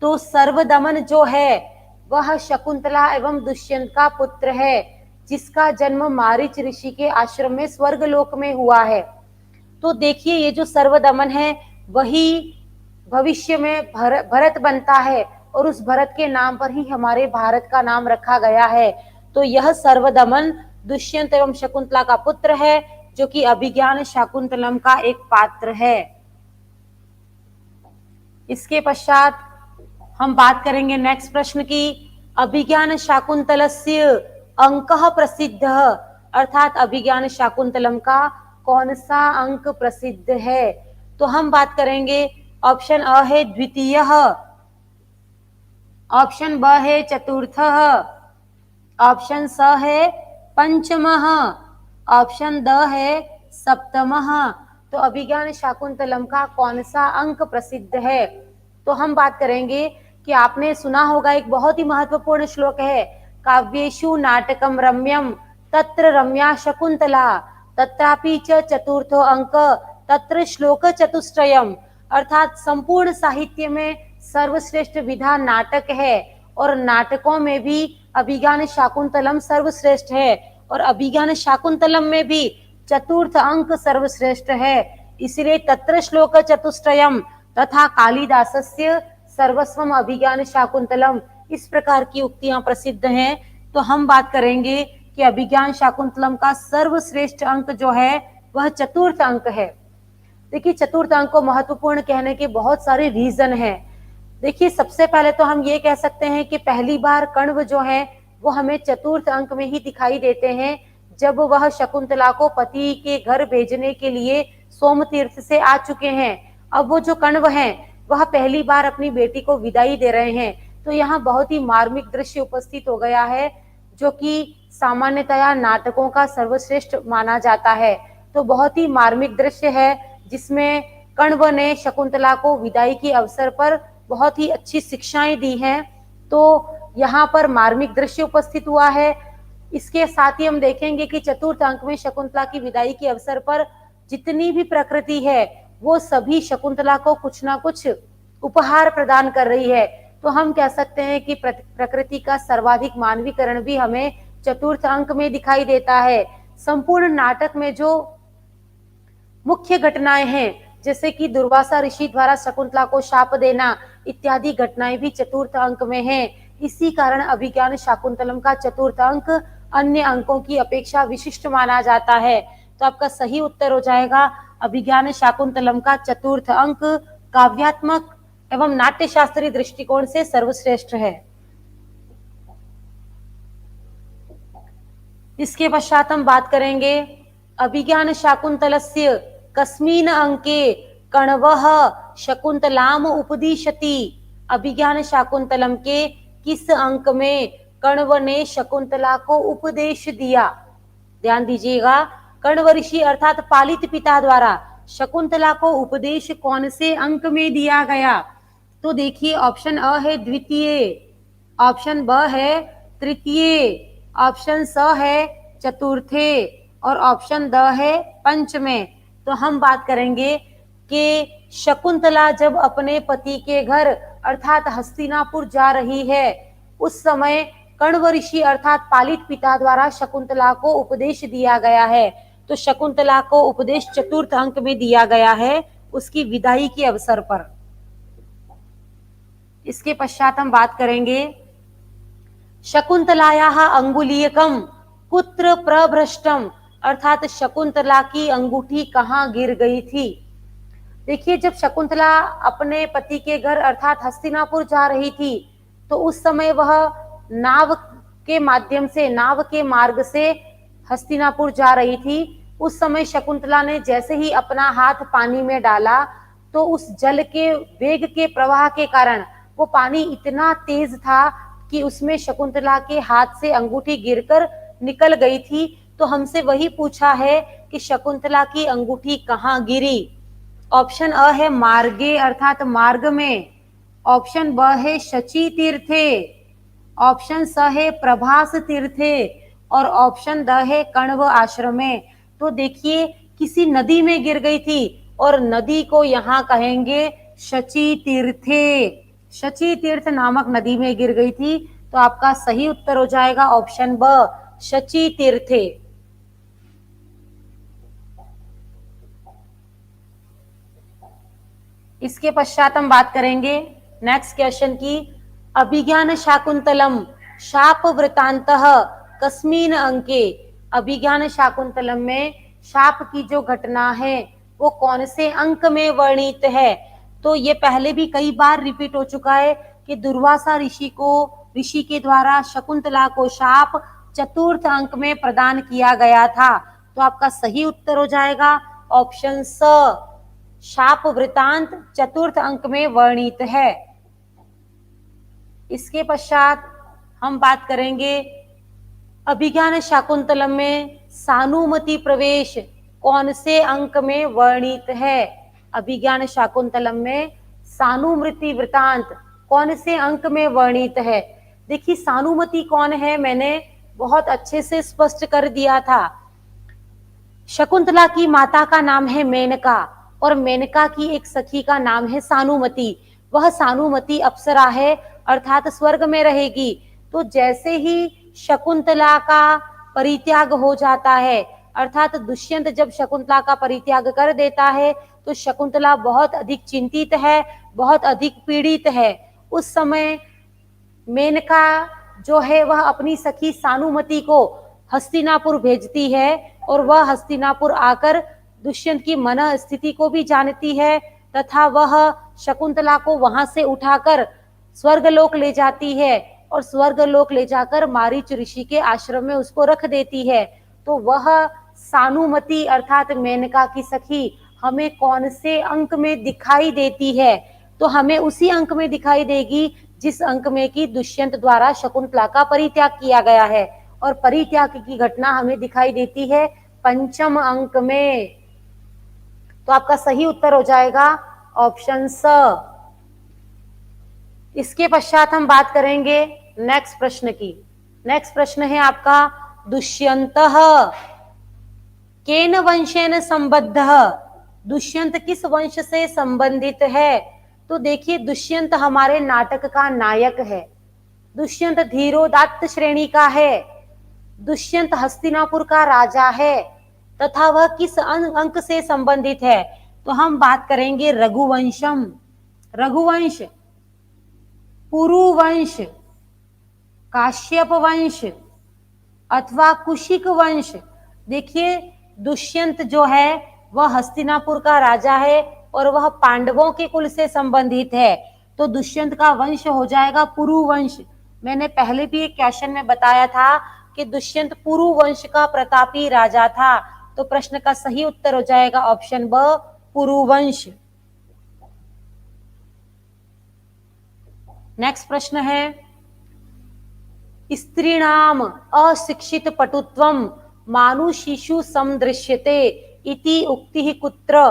तो सर्वदमन जो है वह शकुंतला एवं दुष्यंत का पुत्र है जिसका जन्म मारीच ऋषि के आश्रम में स्वर्गलोक में हुआ है। तो देखिए ये जो सर्वदमन है वही भविष्य में भरत बनता है और उस भरत के नाम पर ही हमारे भारत का नाम रखा गया है। तो यह सर्वदमन दुष्यंत एवं शकुंतला का पुत्र है जो कि अभिज्ञान शाकुंतलम का एक पात्र है। इसके पश्चात हम बात करेंगे नेक्स्ट प्रश्न की अभिज्ञान शाकुंतलस्य अंकः प्रसिद्धः अर्थात अभिज्ञान शाकुंतलम का कौन सा अंक प्रसिद्ध है? तो हम बात करेंगे ऑप्शन अ है द्वितीयः, ऑप्शन ब है चतुर्थः, ऑप्शन स है पंचमः, ऑप्शन द है सप्तमः। तो अभिज्ञान शाकुंतलम का कौन सा अंक प्रसिद्ध है? तो हम बात करेंगे कि आपने सुना होगा एक बहुत ही महत्वपूर्ण श्लोक है काव्येषु नाटकम रम्यम तत्र रम्या शकुंतला तत्रापि च चतुर्थो अंक तत्र श्लोक चतुष्टयम। अर्थात संपूर्ण साहित्य में सर्वश्रेष्ठ विधा नाटक है और नाटकों में भी अभिज्ञान शाकुंतलम सर्वश्रेष्ठ है और अभिज्ञान शाकुंतलम में भी चतुर्थ अंक सर्वश्रेष्ठ है। इसलिए तत्र श्लोक चतुष्टयम तथा कालिदासस्य सर्वस्वम अभिज्ञान शाकुंतलम, इस प्रकार की उक्तियां प्रसिद्ध हैं। तो हम बात करेंगे कि अभिज्ञान शाकुंतलम का सर्वश्रेष्ठ अंक जो है वह चतुर्थ अंक है। देखिए चतुर्थ अंक को महत्वपूर्ण कहने के बहुत सारे रीजन हैं। देखिए सबसे पहले तो हम ये कह सकते हैं कि पहली बार कण्व जो है वो हमें चतुर्थ अंक में ही दिखाई देते हैं जब वह शकुंतला को पति के घर भेजने के लिए सोमतीर्थ से आ चुके हैं। अब वो जो कण्व हैं वह पहली बार अपनी बेटी को विदाई दे रहे हैं। तो यहाँ बहुत ही मार्मिक दृश्य उपस्थित हो गया है जो कि सामान्यतया नाटकों का सर्वश्रेष्ठ माना जाता है। तो बहुत ही मार्मिक दृश्य है, जिसमें कण्व ने शकुंतला को विदाई के अवसर पर बहुत ही अच्छी शिक्षाएं दी हैं। तो यहाँ पर मार्मिक दृश्य उपस्थित हुआ है। इसके साथ ही हम देखेंगे कि चतुर्थ अंक में शकुंतला की विदाई के अवसर पर जितनी भी प्रकृति है वो सभी शकुंतला को कुछ ना कुछ उपहार प्रदान कर रही है। तो हम कह सकते हैं कि प्रकृति का सर्वाधिक मानवीकरण भी हमें चतुर्थ अंक में दिखाई देता है। संपूर्ण नाटक में जो मुख्य घटनाएं हैं, जैसे कि दुर्वासा ऋषि द्वारा शकुंतला को शाप देना इत्यादि घटनाएं भी चतुर्थ अंक में हैं। इसी कारण अभिज्ञान शाकुंतलम का चतुर्थ अंक अन्य अंकों की अपेक्षा विशिष्ट माना जाता है। तो आपका सही उत्तर हो जाएगा अभिज्ञान शाकुंतलम का चतुर्थ अंक काव्यात्मक एवं नाट्यशास्त्रीय दृष्टिकोण से सर्वश्रेष्ठ है। इसके पश्चात हम बात करेंगे अभिज्ञान शाकुंतलस्य कस्मिन् अंके कण्वः शकुंतलाम उपदिशति। अभिज्ञान शाकुंतलम के किस अंक में कण्व ने शकुंतला को उपदेश दिया? ध्यान दीजिएगा, कण्व ऋषि अर्थात पालित पिता द्वारा शकुंतला को उपदेश कौन से अंक में दिया गया? तो देखिए, ऑप्शन अ है द्वितीय, ऑप्शन ब है तृतीय, ऑप्शन स है चतुर्थे और ऑप्शन द है पंचमे। तो हम बात करेंगे कि शकुंतला जब अपने पति के घर अर्थात हस्तिनापुर जा रही है, उस समय कण्व ऋषि अर्थात पालित पिता द्वारा शकुंतला को उपदेश दिया गया है। तो शकुंतला को उपदेश चतुर्थ अंक में दिया गया है उसकी विदाई के अवसर पर। इसके पश्चात हम बात करेंगे शकुंतलायाः अंगुलीयकम कुत्र प्रभ्रष्टम, अर्थात शकुंतला की अंगूठी कहाँ गिर गई थी? देखिए, जब शकुंतला अपने पति के घर अर्थात हस्तिनापुर जा रही थी, तो उस समय वह नाव के माध्यम से, नाव के मार्ग से हस्तिनापुर जा रही थी। उस समय शकुंतला ने जैसे ही अपना हाथ पानी में डाला, तो उस जल के वेग के प्रवाह के कारण वो पानी इतना तेज था कि उसमें शकुंतला के हाथ से अंगूठी गिरकर निकल गई थी। तो हमसे वही पूछा है कि शकुंतला की अंगूठी कहाँ गिरी? ऑप्शन अ है मार्गे अर्थात मार्ग में, ऑप्शन ब है शची तीर्थे, ऑप्शन स है प्रभास तीर्थे और ऑप्शन द है कण्व आश्रम में। तो देखिए, किसी नदी में गिर गई थी और नदी को यहाँ कहेंगे शची तीर्थे, शची तीर्थ नामक नदी में गिर गई थी। तो आपका सही उत्तर हो जाएगा ऑप्शन ब शची तीर्थे। इसके पश्चात हम बात करेंगे नेक्स्ट क्वेश्चन की, अभिज्ञान शाकुंतलम शाप वृतांतः कस्मिन् अंके। अभिज्ञान शाकुंतलम में शाप की जो घटना है वो कौन से अंक में वर्णित है? तो ये पहले भी कई बार रिपीट हो चुका है कि दुर्वासा ऋषि के द्वारा शकुंतला को शाप चतुर्थ अंक में प्रदान किया गया था। तो आपका सही उत्तर हो जाएगा ऑप्शन स, शाप वृतांत चतुर्थ अंक में वर्णित है। इसके पश्चात हम बात करेंगे अभिज्ञान शाकुंतलम में सानुमति प्रवेश कौन से अंक में वर्णित है? अभिज्ञान शाकुंतलम में सानुमति वृतांत कौन से अंक में वर्णित है? देखिए, सानुमति कौन है मैंने बहुत अच्छे से स्पष्ट कर दिया था। शकुंतला की माता का नाम है मेनका और मेनका की एक सखी का नाम है सानुमति। वह सानुमति अप्सरा है अर्थात स्वर्ग में रहेगी। तो जैसे ही शकुंतला का परित्याग हो जाता है, अर्थात दुष्यंत जब शकुंतला का परित्याग कर देता है, तो शकुंतला बहुत अधिक चिंतित है, बहुत अधिक पीड़ित है। उस समय मेनका जो है वह अपनी सखी सानुमति को हस्तिनापुर भेजती है और वह हस्तिनापुर आकर दुष्यंत की मन स्थिति को भी जानती है तथा वह शकुंतला को वहां से उठाकर स्वर्गलोक ले जाती है और स्वर्गलोक ले जाकर मारीच ऋषि के आश्रम में उसको रख देती है। तो वह सानुमति अर्थात मेनका की सखी हमें कौन से अंक में दिखाई देती है? तो हमें उसी अंक में दिखाई देगी जिस अंक में कि दुष्यंत द्वारा शकुंतला का परित्याग किया गया है। और परित्याग की घटना हमें दिखाई देती है पंचम अंक में। तो आपका सही उत्तर हो जाएगा ऑप्शन स। इसके पश्चात हम बात करेंगे नेक्स्ट प्रश्न की। नेक्स्ट प्रश्न है आपका दुष्यंतः केन वंशेन संबद्धः। दुष्यंत किस वंश से संबंधित है? तो देखिए दुष्यंत हमारे नाटक का नायक है। दुष्यंत धीरोदात्त श्रेणी का है। दुष्यंत हस्तिनापुर का राजा है तथा वह किस अंक से संबंधित है? तो हम बात करेंगे रघुवंशम, रघुवंश, पुरुवंश, काश्यप वंश अथवा कुशिक वंश। देखिए दुष्यंत जो है वह हस्तिनापुर का राजा है और वह पांडवों के कुल से संबंधित है। तो दुष्यंत का वंश हो जाएगा पुरुवंश। मैंने पहले भी एक क्वेश्चन में बताया था कि दुष्यंत पुरुवंश का प्रतापी राजा था। तो प्रश्न का सही उत्तर हो जाएगा ऑप्शन ब, पुरुवंश। नेक्स्ट प्रश्न है स्त्रीणाम अशिक्षित पटुत्वम मानुषीषु समदृश्यते इति उक्ति कुत्र।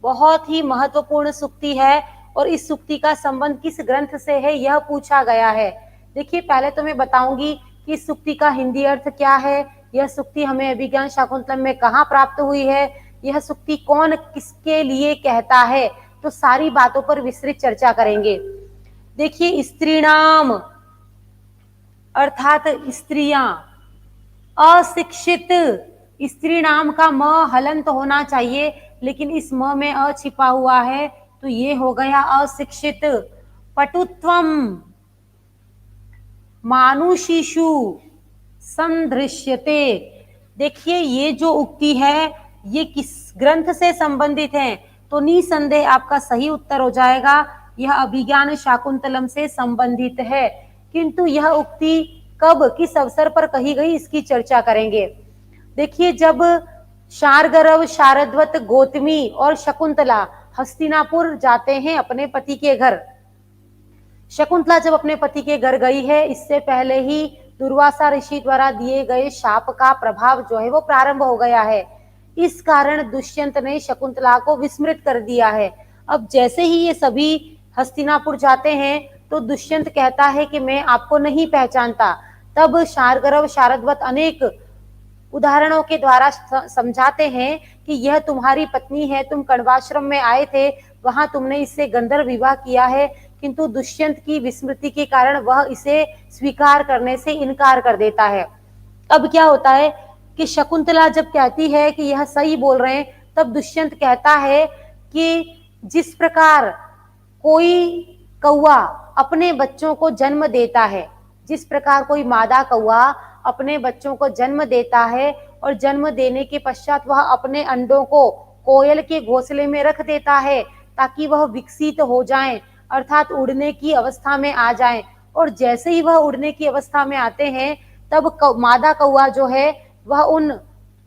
बहुत ही महत्वपूर्ण सूक्ति है और इस सूक्ति का संबंध किस ग्रंथ से है यह पूछा गया है। देखिए पहले तो मैं बताऊंगी कि इस सूक्ति का हिंदी अर्थ क्या है, यह सूक्ति हमें अभिज्ञान शाकुंतलम में कहाँ प्राप्त हुई है, यह सूक्ति कौन किसके लिए कहता है, तो सारी बातों पर विस्तृत चर्चा करेंगे। देखिए स्त्रीणाम अर्थात स्त्रियां, अशिक्षित, स्त्री नाम का म हलंत होना चाहिए लेकिन इस म में अ छिपा हुआ है तो ये हो गया अशिक्षित। पटुत्वम, मानुषीषु संदृश्यते। देखिए ये जो उक्ति है ये किस ग्रंथ से संबंधित है? तो निसंदेह आपका सही उत्तर हो जाएगा यह अभिज्ञान शाकुंतलम से संबंधित है। किंतु यह उक्ति कब किस अवसर पर कही गई इसकी चर्चा करेंगे। देखिए जब शार्गरव, शारद्वत, गौतमी और शकुंतला हस्तिनापुर जाते हैं अपने पति के घर। शकुंतला जब अपने पति के घर गई है इससे पहले ही दुर्वासा ऋषि द्वारा दिए गए शाप का प्रभाव जो है वो प्रारंभ हो गया है। इस कारण दुष्यंत ने शकुंतला को विस्मृत कर दिया है। अब जैसे ही ये सभी हस्तिनापुर जाते हैं तो दुष्यंत कहता है कि मैं आपको नहीं पहचानता। तब शार्गरव, शारद्वत अनेक उदाहरणों के द्वारा समझाते हैं कि यह तुम्हारी पत्नी है, तुम कण्वाश्रम में आए थे, वहां तुमने इससे गंधर्व विवाह किया है। किंतु दुष्यंत की विस्मृति के कारण वह इसे स्वीकार करने से इनकार कर देता है। अब क्या होता है कि शकुंतला जब कहती है कि यह सही बोल रहे हैं तब दुष्यंत कहता है कि जिस प्रकार कोई कौआ अपने बच्चों को जन्म देता है, जिस प्रकार कोई मादा कौआ अपने बच्चों को जन्म देता है और जन्म देने के पश्चात वह अपने अंडों को कोयल के घोंसले में रख देता है ताकि वह विकसित हो जाएं, अर्थात उड़ने की अवस्था में आ जाएं। और जैसे ही वह उड़ने की अवस्था में आते हैं तब मादा कौआ जो है वह उन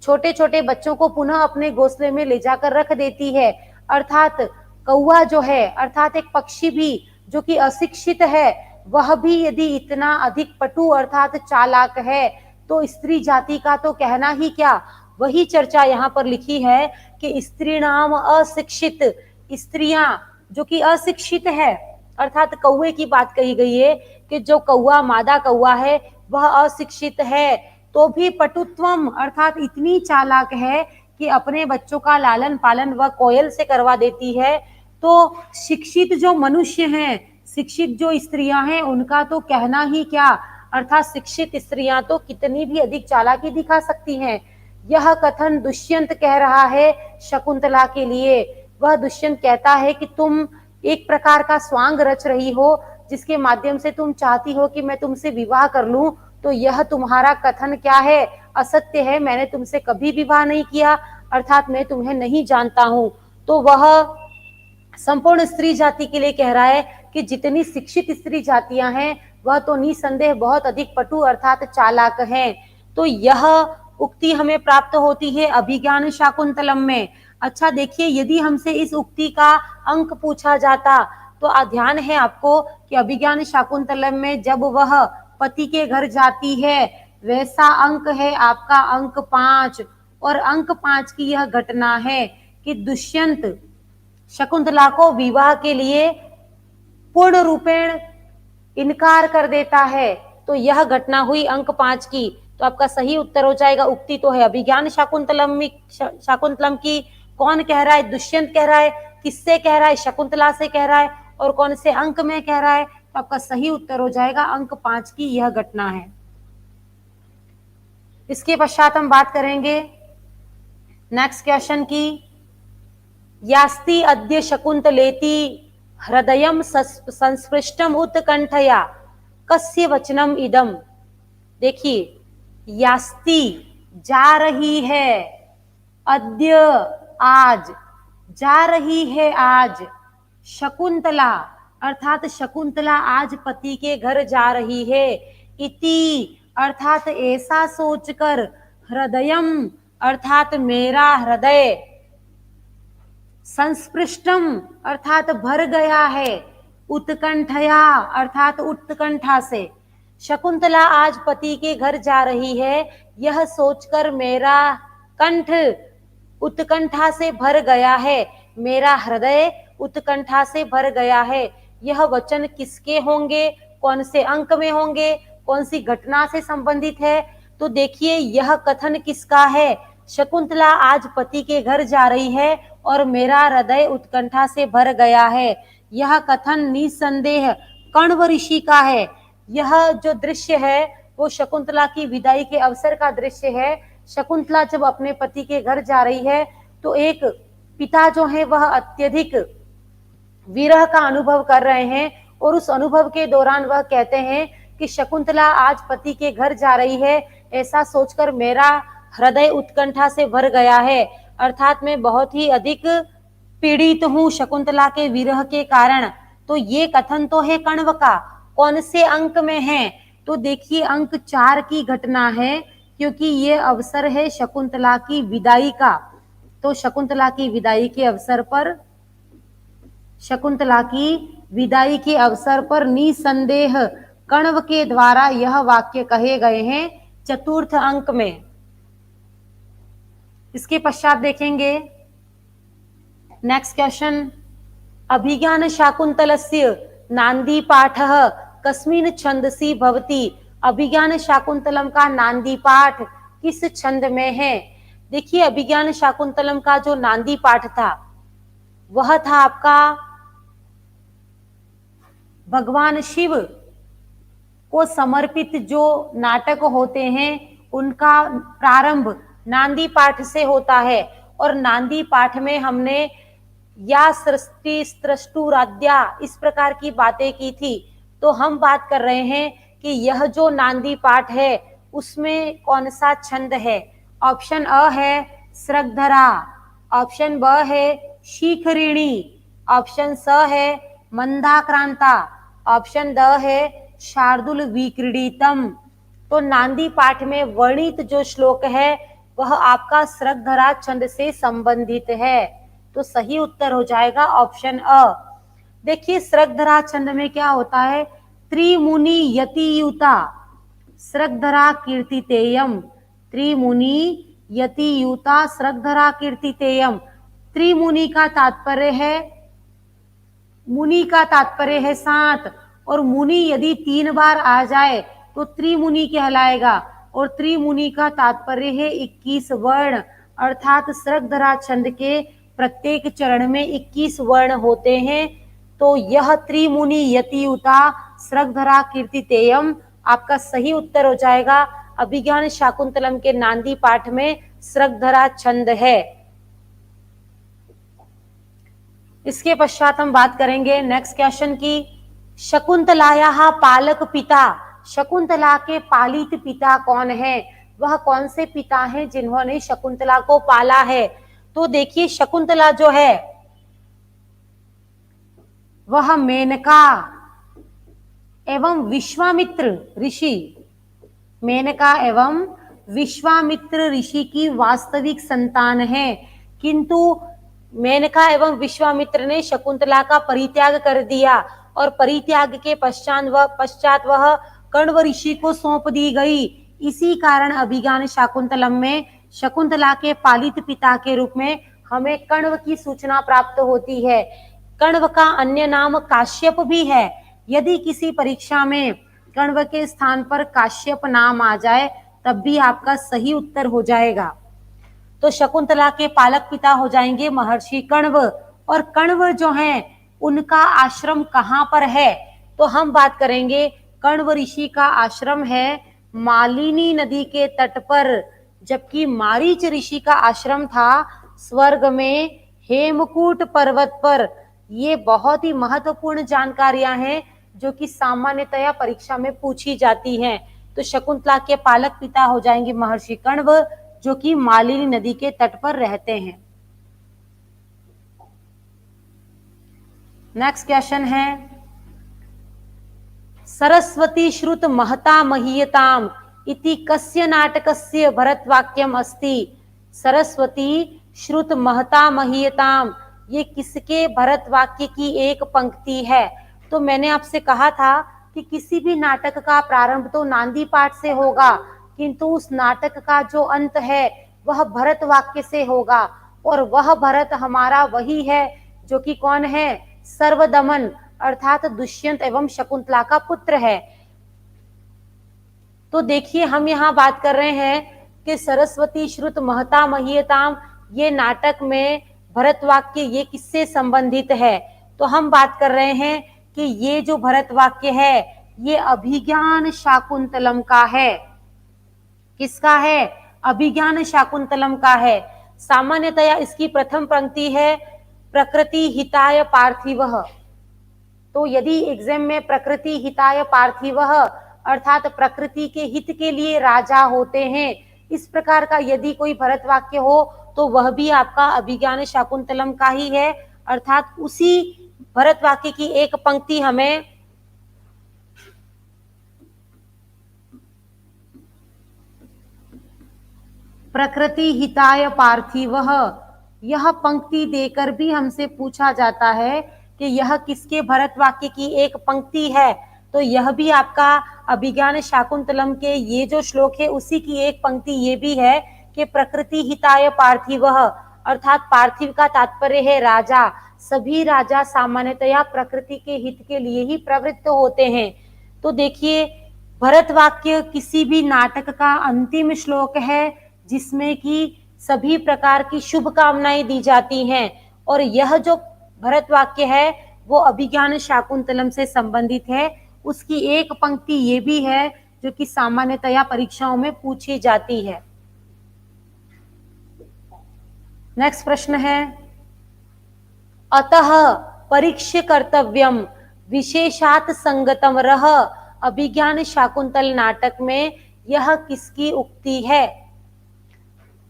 छोटे छोटे बच्चों को पुनः अपने घोंसले में ले जाकर रख देती है। अर्थात कौआ जो है, अर्थात एक पक्षी भी जो कि अशिक्षित है, वह भी यदि इतना अधिक पटु अर्थात चालाक है तो स्त्री जाति का तो कहना ही क्या। वही चर्चा यहाँ पर लिखी है कि स्त्री नाम अशिक्षित, स्त्रियां जो कि अशिक्षित है, अर्थात कौए की बात कही गई है कि जो कौआ मादा कौआ है वह अशिक्षित है तो भी पटुत्वम अर्थात इतनी चालाक है कि अपने बच्चों का लालन पालन वह कोयल से करवा देती है। तो शिक्षित जो मनुष्य हैं, शिक्षित जो स्त्रियां हैं उनका तो कहना ही क्या, अर्थात शिक्षित स्त्रियां तो कितनी भी अधिक चालाकी दिखा सकती हैं। यह कथन दुष्यंत कह रहा है शकुंतला के लिए। वह दुष्यंत कहता है कि तुम एक प्रकार का स्वांग रच रही हो जिसके माध्यम से तुम चाहती हो कि मैं तुमसे विवाह कर लूं, तो यह तुम्हारा कथन क्या है, असत्य है। मैंने तुमसे कभी विवाह नहीं किया, अर्थात मैं तुम्हें नहीं जानता हूं। तो वह संपूर्ण स्त्री जाति के लिए कह रहा है कि जितनी शिक्षित स्त्री जातियां हैं वह तो निसंदेह बहुत अधिक पटु अर्थात चालाक हैं। तो यह उक्ति हमें प्राप्त होती है अभिज्ञान शाकुंतलम में। अच्छा देखिए यदि हमसे इस उक्ति का अंक पूछा जाता तो ध्यान है आपको कि अभिज्ञान शाकुंतलम में जब वह पति के घर जाती है वैसा अंक है आपका अंक 5 और अंक 5 की यह घटना है कि दुष्यंत शकुंतला को विवाह के लिए पूर्ण रूपेण इनकार कर देता है। तो यह घटना हुई अंक 5 की। तो आपका सही उत्तर हो जाएगा, उक्ति तो है अभिज्ञान शाकुंतलम की। कौन कह रहा है? दुष्यंत कह रहा है। किससे कह रहा है? शकुंतला से कह रहा है। और कौन से अंक में कह रहा है? तो आपका सही उत्तर हो जाएगा अंक 5 की यह घटना है। इसके पश्चात हम बात करेंगे नेक्स्ट क्वेश्चन की। यास्ति अद्य शकुंतलेति हृदयम संस्पृष्टम उत्कंठया कस्य वचनम इदम। देखिए, यास्ति जा रही है, अद्य आज, जा रही है आज, शकुंतला अर्थात शकुंतला आज पति के घर जा रही है, इति अर्थात ऐसा सोचकर, हृदयम अर्थात मेरा हृदय, संस्पृष्टम अर्थात भर गया है, उत्कंठया अर्थात उत्कंठा से। शकुंतला आज पति के घर जा रही है, यह सोचकर मेरा कंठ उत्कंठा से भर गया है, मेरा हृदय उत्कंठा से भर गया है। यह वचन किसके होंगे? कौन से अंक में होंगे? कौन सी घटना से संबंधित है? तो देखिए, यह कथन किसका है? शकुंतला आज पति के घर जा रही है और मेरा हृदय उत्कंठा से भर गया है। यह कथन निसंदेह कण्व ऋषि का है। यह जो दृश्य है वो शकुंतला की विदाई के अवसर का दृश्य है। शकुंतला जब अपने पति के घर जा रही है तो एक पिता जो है वह अत्यधिक विरह का अनुभव कर रहे हैं और उस अनुभव के दौरान वह कहते हैं कि शकुंतला आज पति के घर जा रही है, ऐसा सोचकर मेरा हृदय उत्कंठा से भर गया है, अर्थात मैं बहुत ही अधिक पीड़ित हूं शकुंतला के विरह के कारण। तो ये कथन तो है कण्व का। कौन से अंक में है? तो देखिए, अंक 4 की घटना है, क्योंकि ये अवसर है शकुंतला की विदाई का। तो शकुंतला की विदाई के अवसर पर, शकुंतला की विदाई के अवसर पर निसंदेह कण्व के द्वारा यह वाक्य कहे गए हैं चतुर्थ अंक में। इसके पश्चात देखेंगे नेक्स्ट क्वेश्चन। अभिज्ञान शाकुंतलस्य नांदी पाठः कस्मिन् छंदसि भवति। अभिज्ञान शाकुंतलम का नांदी पाठ किस छंद में है? देखिए, अभिज्ञान शाकुंतलम का जो नांदी पाठ था वह था आपका भगवान शिव को समर्पित जो नाटक होते हैं उनका प्रारंभ नांदी पाठ से होता है। और नांदी पाठ में हमने या सृष्टि स्त्रष्टुराद्या इस प्रकार की बातें की थी। तो हम बात कर रहे हैं कि यह जो नांदी पाठ है उसमें कौन सा छंद है? ऑप्शन अ है सृगधरा, ऑप्शन ब है शिखरिणी, ऑप्शन स है मंदाक्रांता, ऑप्शन द है शार्दुल विक्रीडितम। तो नांदी पाठ में वर्णित जो श्लोक है वह आपका सृगधरा छंद से संबंधित है। तो सही उत्तर हो जाएगा ऑप्शन अ। देखिए, सृगधरा छंद में क्या होता है? त्रिमुनि यतियुता सृगधरा कीर्तितेयम, त्रिमुनि यतियुता सृगधरा कीर्तितेयम। त्रिमुनि का तात्पर्य है, मुनि का तात्पर्य है 7, और मुनि यदि 3 बार आ जाए तो त्रिमुनि कहलाएगा। और त्रिमुनि का तात्पर्य है 21 वर्ण, अर्थात सृगधरा छंद के प्रत्येक चरण में 21 वर्ण होते हैं। तो यह त्रिमुनि यतियुता सृगधरा कीर्तितेयम आपका सही उत्तर हो जाएगा। अभिज्ञान शाकुंतलम के नांदी पाठ में सृगधरा छंद है। इसके पश्चात हम बात करेंगे नेक्स्ट क्वेश्चन की। शकुंतलायाः पालक पिता, शकुंतला के पालित पिता कौन है? वह कौन से पिता हैं जिन्होंने शकुंतला को पाला है? तो देखिए, शकुंतला जो है वह मेनका एवं विश्वामित्र ऋषि, मेनका एवं विश्वामित्र ऋषि की वास्तविक संतान है। किंतु मेनका एवं विश्वामित्र ने शकुंतला का परित्याग कर दिया और परित्याग के पश्चात वह कण्व ऋषि को सौंप दी गई। इसी कारण अभिज्ञान शाकुंतलम में शकुंतला के पालित पिता के रूप में हमें कण्व की सूचना प्राप्त होती है। कण्व का अन्य नाम काश्यप भी है। यदि किसी परीक्षा में कण्व के स्थान पर काश्यप नाम आ जाए तब भी आपका सही उत्तर हो जाएगा। तो शकुंतला के पालक पिता हो जाएंगे महर्षि कण्व। और कण्व जो हैं उनका आश्रम कहाँ पर है, तो हम बात करेंगे कण्व ऋषि का आश्रम है मालिनी नदी के तट पर, जबकि मारीच ऋषि का आश्रम था स्वर्ग में हेमकूट पर्वत पर। ये बहुत ही महत्वपूर्ण जानकारियां हैं जो कि सामान्यतया परीक्षा में पूछी जाती हैं। तो शकुंतला के पालक पिता हो जाएंगे महर्षि कण्व, जो कि मालिनी नदी के तट पर रहते हैं। नेक्स्ट क्वेश्चन है, सरस्वती श्रुत महता महीयताम इति कस्य नाटकस्य भरतवाक्यम अस्ति। सरस्वती श्रुत महता महीयताम, ये किसके भरतवाक्य की एक पंक्ति है। तो मैंने आपसे कहा था कि किसी भी नाटक का प्रारंभ तो नांदी पाठ से होगा, किंतु उस नाटक का जो अंत है वह भरत वाक्य से होगा। और वह भरत हमारा वही है जो कि कौन है, सर्वदमन अर्थात दुष्यंत एवं शकुंतला का पुत्र है। तो देखिए हम यहाँ बात कर रहे हैं कि सरस्वती श्रुत महता महीयताम, ये नाटक में भरत वाक्य ये किससे संबंधित है। तो हम बात कर रहे हैं कि ये जो भरत वाक्य है ये अभिज्ञान शाकुंतलम का है। किसका है, अभिज्ञान शाकुंतलम का है। सामान्यतया इसकी प्रथम पंक्ति है प्रकृति हिताय पार्थिवः। तो यदि एग्जाम में प्रकृति हिताय पार्थिवः अर्थात प्रकृति के हित के लिए राजा होते हैं, इस प्रकार का यदि कोई भरत वाक्य हो तो वह भी आपका अभिज्ञान शाकुंतलम का ही है। अर्थात उसी भरत वाक्य की एक पंक्ति हमें प्रकृति हिताय पार्थिवः, यह पंक्ति देकर भी हमसे पूछा जाता है कि यह किसके भरत वाक्य की एक पंक्ति है। तो यह भी आपका अभिज्ञान शाकुंतलम के ये जो श्लोक है उसी की एक पंक्ति ये भी है कि प्रकृति हिताय पार्थिवः अर्थात पार्थिव का तात्पर्य है राजा। सभी राजा सामान्यतया प्रकृति के हित के लिए ही प्रवृत्त होते हैं। तो देखिए भरत वाक्य किसी भी नाटक का अंतिम श्लोक है जिसमें कि सभी प्रकार की शुभकामनाएं दी जाती हैं। और यह जो भरत वाक्य है वो अभिज्ञान शाकुंतलम से संबंधित है। उसकी एक पंक्ति ये भी है जो कि सामान्यतया परीक्षाओं में पूछी जाती है। नेक्स्ट प्रश्न है, अतः परीक्ष्य कर्तव्यम विशेषात संगतम रह। अभिज्ञान शाकुंतल नाटक में यह किसकी उक्ति है।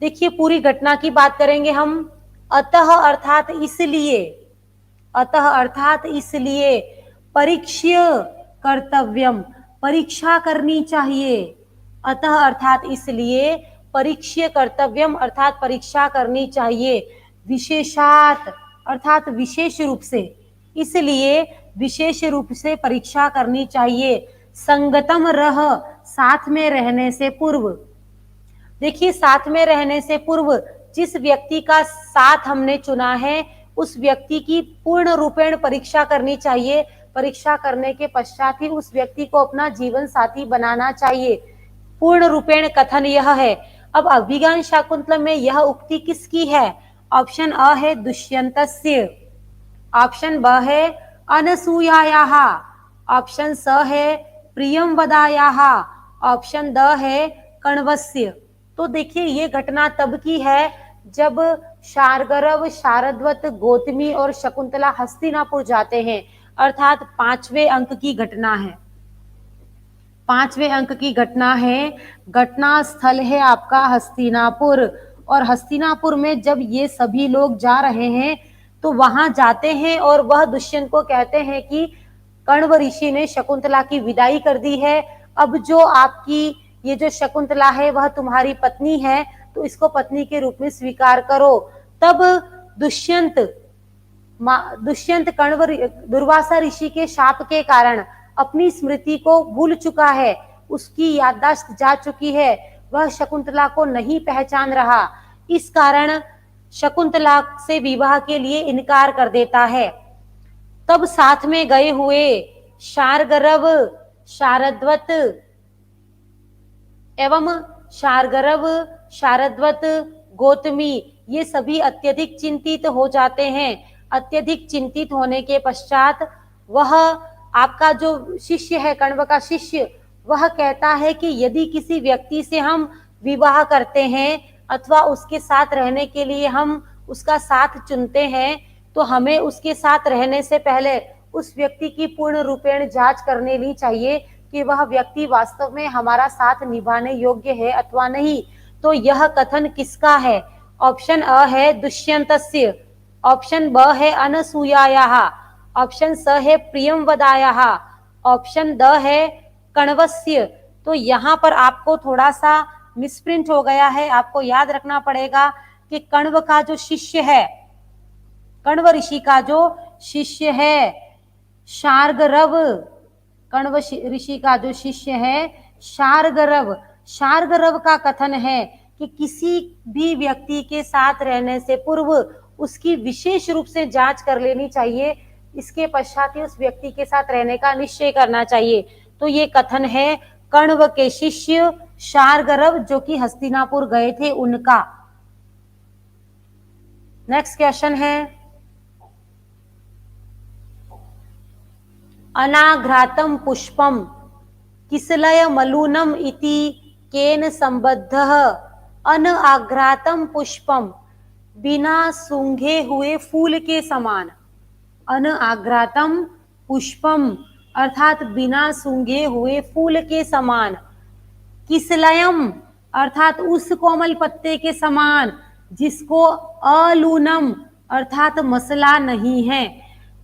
देखिए पूरी घटना की बात करेंगे हम। अतः अर्थात इसलिए, अतः अर्थात इसलिए, परीक्ष्य कर्तव्यम परीक्षा करनी चाहिए। अतः अर्थात इसलिए, परीक्ष्य कर्तव्यम अर्थात परीक्षा करनी चाहिए। विशेषात अर्थात विशेष रूप से, इसलिए विशेष रूप से परीक्षा करनी चाहिए। संगतम रह साथ में रहने से पूर्व। देखिए साथ में रहने से पूर्व जिस व्यक्ति का साथ हमने चुना है उस व्यक्ति की पूर्ण रूपेण परीक्षा करनी चाहिए। परीक्षा करने के पश्चात ही उस व्यक्ति को अपना जीवन साथी बनाना चाहिए। पूर्ण रूपेण कथन यह है। अब अभिज्ञान शाकुंतलम में यह उक्ति किसकी है। ऑप्शन अ है दुष्यंतस्य, ऑप्शन ब है अनसूयायाः, ऑप्शन स है प्रियंवदायाः, ऑप्शन द है कण्वस्य। तो देखिए ये घटना तब की है जब शार्गरव, शारद्वत, गौतमी और शकुंतला हस्तिनापुर जाते हैं। अर्थात 5वें अंक की घटना है। 5वें अंक की घटना है। घटना स्थल है आपका हस्तिनापुर। और हस्तिनापुर में जब ये सभी लोग जा रहे हैं तो वहां जाते हैं और वह दुष्यंत को कहते हैं कि कण्व ऋषि ने शकुंतला की विदाई कर दी है। अब जो आपकी ये जो शकुंतला है वह तुम्हारी पत्नी है, तो इसको पत्नी के रूप में स्वीकार करो। तब दुष्यंत कण्व दुर्वासा ऋषि के शाप के कारण अपनी स्मृति को भूल चुका है, उसकी याददाश्त जा चुकी है। वह शकुंतला को नहीं पहचान रहा, इस कारण शकुंतला से विवाह के लिए इनकार कर देता है। तब साथ में गए हुए शार्गरव, शारद्वत एवं शार्गरव, शारद्वत, गौतमी ये सभी अत्यधिक चिंतित हो जाते हैं। अत्यधिक चिंतित होने के पश्चात वह आपका जो शिष्य है, कण्व का शिष्य, वह कहता है कि यदि किसी व्यक्ति से हम विवाह करते हैं अथवा उसके साथ रहने के लिए हम उसका साथ चुनते हैं, तो हमें उसके साथ रहने से पहले उस व्यक्ति की पूर्ण रूपेण जांच कर लेनी चाहिए कि वह व्यक्ति वास्तव में हमारा साथ निभाने योग्य है अथवा नहीं। तो यह कथन किसका है? ऑप्शन अ है दुष्यंतस्य, ऑप्शन ब है अनसूयायाः, ऑप्शन स है प्रियंवदायाः, ऑप्शन द है कण्वस्य। तो यहाँ पर आपको थोड़ा सा मिसप्रिंट हो गया है। आपको याद रखना पड़ेगा कि कण्व का जो शिष्य है, कण्व ऋषि का जो शिष्य है शार्गरव, कण्व ऋषि का जो शिष्य है शार्गरव, शार्गरव का कथन है कि किसी भी व्यक्ति के साथ रहने से पूर्व उसकी विशेष रूप से जांच कर लेनी चाहिए, इसके पश्चात ही उस व्यक्ति के साथ रहने का निश्चय करना चाहिए। तो ये कथन है कण्व के शिष्य शार्गरव जो कि हस्तिनापुर गए थे उनका। नेक्स्ट क्वेश्चन है अनाघ्रातम पुष्पम किसलय मलूनम इति केन संबद्धः? अनाघ्रातम पुष्पम बिना सूंघे हुए फूल के समान, अनाघ्रातम पुष्पम अर्थात बिना सूंघे हुए फूल के समान, किसलयम अर्थात उस कोमल पत्ते के समान जिसको अलूनम अर्थात मसला नहीं है।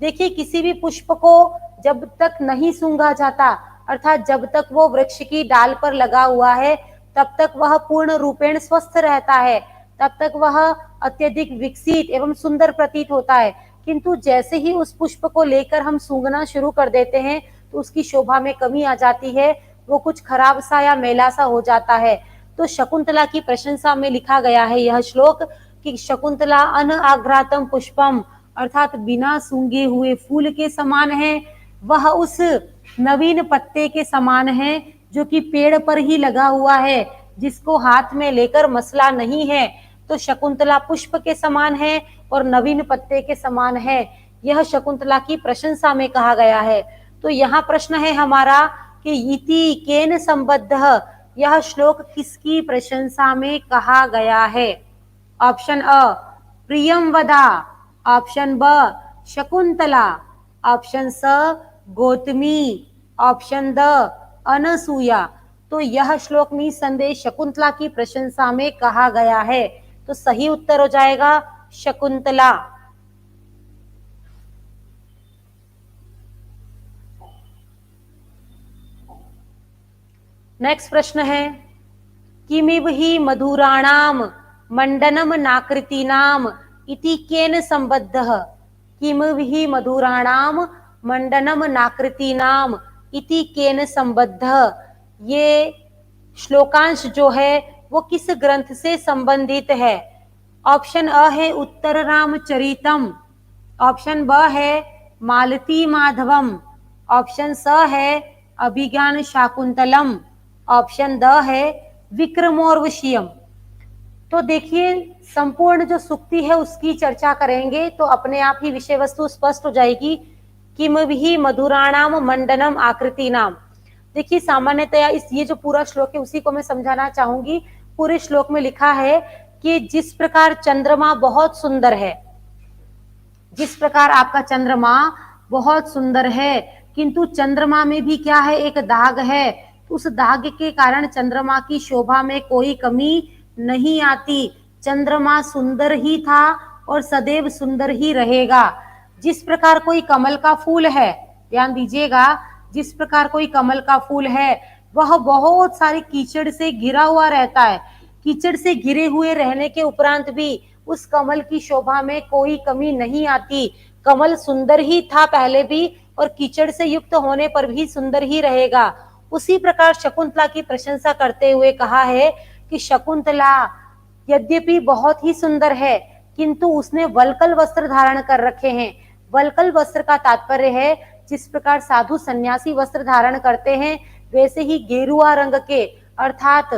देखिए किसी भी पुष्प को जब तक नहीं सूंघा जाता अर्थात जब तक वो वृक्ष की डाल पर लगा हुआ है तब तक वह पूर्ण रूपेण स्वस्थ रहता है, तब तक वह अत्यधिक विकसित एवं सुंदर प्रतीत होता है। किंतु जैसे ही उस पुष्प को लेकर हम सूंघना शुरू कर देते हैं तो उसकी शोभा में कमी आ जाती है, वो कुछ खराब सा या मैला सा हो जाता है। तो शकुंतला की प्रशंसा में लिखा गया है यह श्लोक कि शकुंतला अनाघ्रातम पुष्पम अर्थात बिना सूंघे हुए फूल के समान है, वह उस नवीन पत्ते के समान है जो कि पेड़ पर ही लगा हुआ है, जिसको हाथ में लेकर मसला नहीं है। तो शकुंतला पुष्प के समान है और नवीन पत्ते के समान है, यह शकुंतला की प्रशंसा में कहा गया है। तो यहाँ प्रश्न है हमारा कि इति केन संबद्धः, यह श्लोक किसकी प्रशंसा में कहा गया है? ऑप्शन अ प्रियंवदा, ऑप्शन ब शकुंतला, ऑप्शन स गौतमी, ऑप्शन द अनसूया। तो यह श्लोक निसंदेह शकुंतला की प्रशंसा में कहा गया है। तो सही उत्तर हो जाएगा शकुंतला। नेक्स्ट प्रश्न है किमिव हि मधुराणाम मंडनम नाकृतीनाम इति केन संबद्धः? किमिव हि मधुराणाम मंडनम नाकृतीनाम इति केन संबद्धः? ये श्लोकांश जो है वो किस ग्रंथ से संबंधित है? ऑप्शन अ है उत्तर रामचरितम, ऑप्शन ब है मालती माधवम, ऑप्शन स है अभिज्ञान शाकुंतलम, ऑप्शन द है विक्रमोर्वशीयम। तो देखिए संपूर्ण जो सुक्ति है उसकी चर्चा करेंगे तो अपने आप ही विषय वस्तु स्पष्ट हो जाएगी। किमहि मधुराणाम मंडनम आकृति नाम। देखिए सामान्यतया इस ये जो पूरा श्लोक है उसी को मैं समझाना चाहूंगी। पूरे श्लोक में लिखा है कि जिस प्रकार चंद्रमा बहुत सुंदर है, जिस प्रकार आपका चंद्रमा बहुत सुंदर है, किंतु चंद्रमा में भी क्या है, एक दाग है। उस दाग के कारण चंद्रमा की शोभा में कोई कमी नहीं आती। चंद्रमा सुंदर ही था और सदैव सुंदर ही रहेगा। जिस प्रकार कोई कमल का फूल है, ध्यान दीजिएगा, जिस प्रकार कोई कमल का फूल है वह बहुत सारे कीचड़ से घिरा हुआ रहता है, कीचड़ से घिरे हुए रहने के उपरांत भी उस कमल की शोभा में कोई कमी नहीं आती। कमल सुंदर ही था पहले भी और कीचड़ से युक्त होने पर भी सुंदर ही रहेगा। उसी प्रकार शकुंतला की प्रशंसा करते हुए कहा है कि शकुंतला यद्यपि बहुत ही सुंदर है, किंतु उसने वल्कल वस्त्र धारण कर रखे हैं। वल्कल वस्त्र का तात्पर्य है जिस प्रकार साधु सन्यासी वस्त्र धारण करते हैं, वैसे ही गेरुआ रंग के अर्थात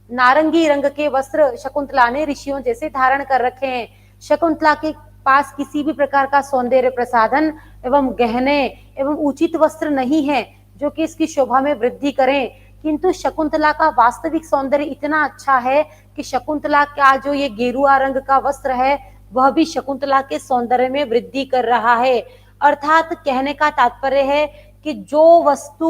नारंगी रंग के वस्त्र शकुंतला ने ऋषियों जैसे धारण कर रखे हैं। शकुंतला के पास किसी भी प्रकार का सौंदर्य प्रसाधन एवं गहने एवं उचित वस्त्र नहीं है जो कि इसकी शोभा में वृद्धि करें, किंतु शकुंतला का वास्तविक सौंदर्य इतना अच्छा है कि शकुंतला का जो ये गेरुआ रंग का वस्त्र है वह भी शकुंतला के सौंदर्य में वृद्धि कर रहा है। अर्थात कहने का तात्पर्य है कि जो वस्तु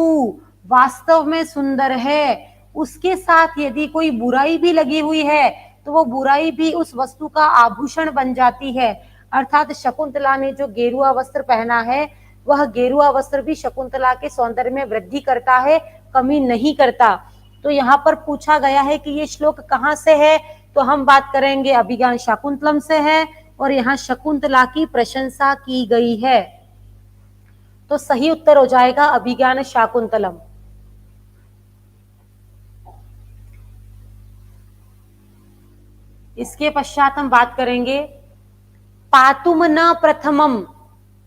वास्तव में सुंदर है उसके साथ यदि कोई बुराई भी लगी हुई है तो वो बुराई भी उस वस्तु का आभूषण बन जाती है। अर्थात शकुंतला ने जो गेरुआ वस्त्र पहना है वह गेरुआ वस्त्र भी शकुंतला के सौंदर्य में वृद्धि करता है, कमी नहीं करता। तो यहाँ पर पूछा गया है कि ये श्लोक कहाँ से है, तो हम बात करेंगे अभिज्ञान शाकुंतलम से है और यहाँ शकुंतला की प्रशंसा की गई है। तो सही उत्तर हो जाएगा अभिज्ञान शाकुंतलम। इसके पश्चात हम बात करेंगे पातुम न प्रथमम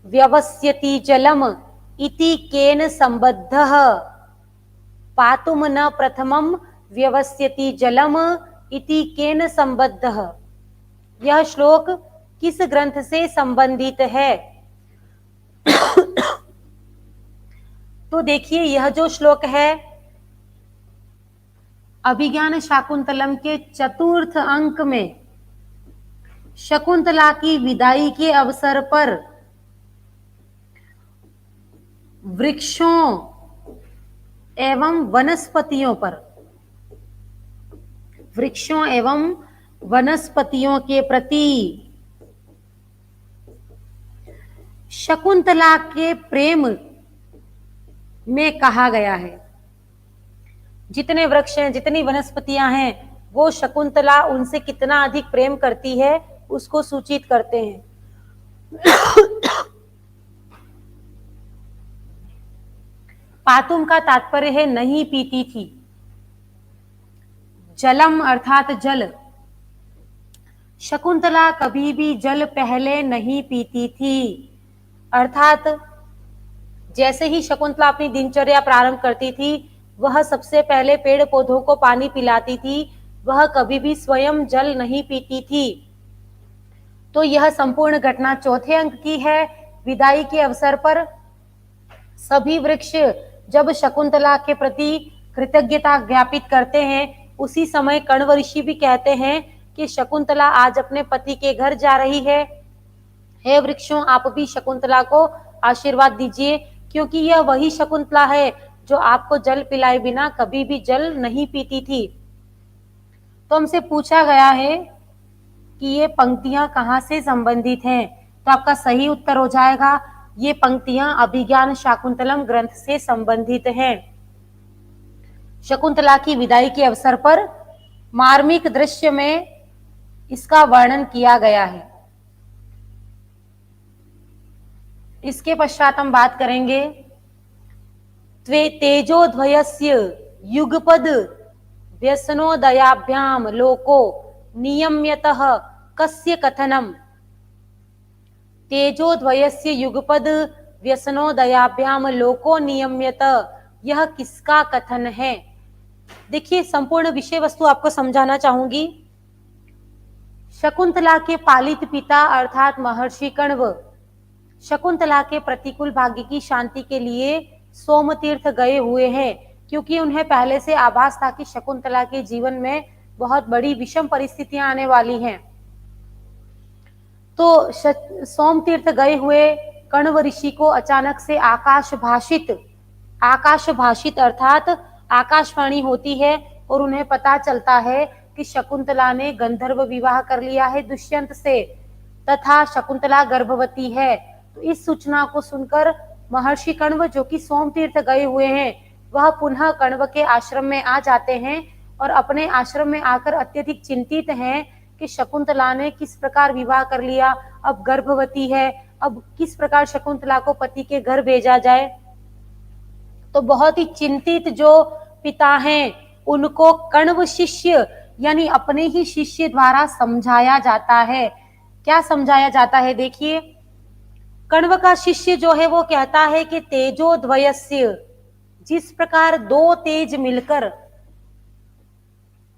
व्यवस्यति जलम इति केन संबद्धः। पातुम न प्रथमम व्यवस्यति जलम इति केन संबद्धः। यह श्लोक किस ग्रंथ से संबंधित है? तो देखिए यह जो श्लोक है अभिज्ञान शाकुंतलम के चतुर्थ अंक में शकुंतला की विदाई के अवसर पर वृक्षों एवं वनस्पतियों के प्रति शकुंतला के प्रेम में कहा गया है। जितने वृक्ष हैं, जितनी वनस्पतियां हैं, वो शकुंतला उनसे कितना अधिक प्रेम करती है उसको सूचित करते हैं। पातुम का तात्पर्य है नहीं पीती थी। जलम अर्थात जल। शकुंतला कभी भी जल पहले नहीं पीती थी। अर्थात जैसे ही शकुंतला अपनी दिनचर्या प्रारंभ करती थी वह सबसे पहले पेड़ पौधों को पानी पिलाती थी, वह कभी भी स्वयं जल नहीं पीती थी। तो यह संपूर्ण घटना चौथे अंक की है। विदाई के अवसर पर सभी वृक्ष जब शकुंतला के प्रति कृतज्ञता ज्ञापित करते हैं, उसी समय कण्व ऋषि भी कहते हैं कि शकुंतला आज अपने पति के घर जा रही है। हे वृक्षों, आप भी शकुंतला को आशीर्वाद दीजिए, क्योंकि यह वही शकुंतला है जो आपको जल पिलाए बिना कभी भी जल नहीं पीती थी। तो हमसे पूछा गया है कि ये पंक्तियां कहाँ से संबंधित हैं, तो आपका सही उत्तर हो जाएगा ये पंक्तियां अभिज्ञान शाकुंतलम ग्रंथ से संबंधित हैं। शकुंतला की विदाई के अवसर पर मार्मिक दृश्य में इसका वर्णन किया गया है। इसके पश्चात हम बात करेंगे तेजोद्वयस्य युगपद व्यसनोदयाभ्याम लोको नियम्यतः कस्य कथनम। तेजोद्वयस्य युगपद व्यसनोदयाभ्याम लोको नियम्यत, यह किसका कथन है? देखिए संपूर्ण विषय वस्तु आपको समझाना चाहूंगी। शकुंतला के पालित पिता अर्थात महर्षि कण्व शकुंतला के प्रतिकूल भाग्य की शांति के लिए सोमतीर्थ गए हुए हैं, क्योंकि उन्हें पहले से आभास था कि शकुंतला के जीवन में बहुत बड़ी विषम परिस्थितियां आने वाली हैं। तो सोमतीर्थ गए हुए कण्व ऋषि को अचानक से आकाश भाषित अर्थात आकाशवाणी होती है और उन्हें पता चलता है कि शकुंतला ने गंधर्व विवाह कर लिया है दुष्यंत से, तथा शकुंतला गर्भवती है। तो इस सूचना को सुनकर महर्षि कण्व जो कि सोमतीर्थ गए हुए हैं, वह पुनः कण्व के आश्रम में आ जाते हैं और अपने आश्रम में आकर अत्यधिक चिंतित हैं कि शकुंतला ने किस प्रकार विवाह कर लिया, अब गर्भवती है, अब किस प्रकार शकुंतला को पति के घर भेजा जाए। तो बहुत ही चिंतित जो पिता हैं उनको कण्व शिष्य यानी अपने ही शिष्य द्वारा समझाया जाता है। क्या समझाया जाता है? देखिए, कण्व का शिष्य जो है वो कहता है कि तेजोद्वयस्य, जिस प्रकार दो तेज मिलकर,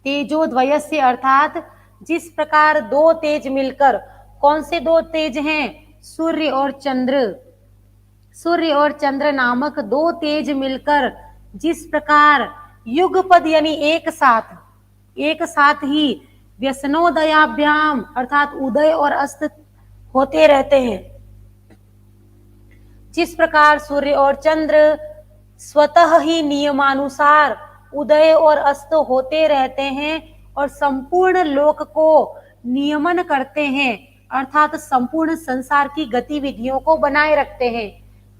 तेजोद्वयस्य अर्थात जिस प्रकार दो तेज मिलकर, कौन से दो तेज हैं? सूर्य और चंद्र। सूर्य और चंद्र नामक दो तेज मिलकर जिस प्रकार युगपद यानी एक साथ ही व्यसनोदयाभ्याम अर्थात उदय और अस्त होते रहते हैं, जिस प्रकार सूर्य और चंद्र स्वतः ही नियमानुसार उदय और अस्त होते रहते हैं और संपूर्ण लोक को नियमन करते हैं, अर्थात संपूर्ण संसार की गतिविधियों को बनाए रखते हैं।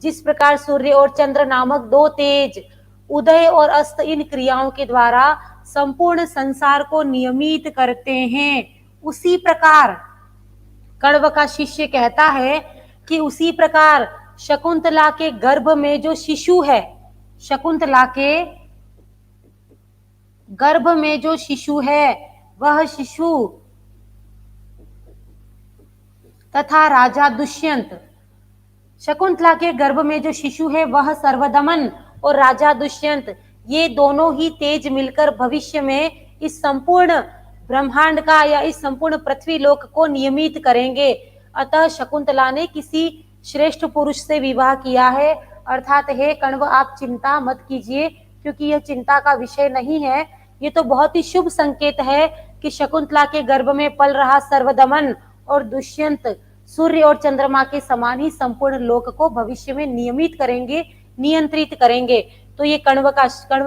जिस प्रकार सूर्य और चंद्र नामक दो तेज उदय और अस्त इन क्रियाओं के द्वारा संपूर्ण संसार को नियमित करते हैं, उसी प्रकार कण्व का शिष्य कहता है कि उसी प्रकार शकुंतला के गर्भ में जो शिशु है, शकुंतला के गर्भ में जो शिशु है, वह शिशु तथा राजा दुष्यंत, शकुंतला के गर्भ में जो शिशु है वह सर्वदमन और राजा दुष्यंत, ये दोनों ही तेज मिलकर भविष्य में इस संपूर्ण ब्रह्मांड का या इस संपूर्ण पृथ्वी लोक को नियमित करेंगे। अतः शकुंतला ने किसी श्रेष्ठ पुरुष से विवाह किया है, अर्थात हे कण्व आप चिंता मत कीजिए, क्योंकि यह चिंता का विषय नहीं है। ये तो बहुत ही शुभ संकेत है कि शकुंतला के गर्भ में पल रहा सर्वदमन और दुष्यंत सूर्य और चंद्रमा के समान ही संपूर्ण लोक को भविष्य में नियमित करेंगे, नियंत्रित करेंगे। तो ये कण्व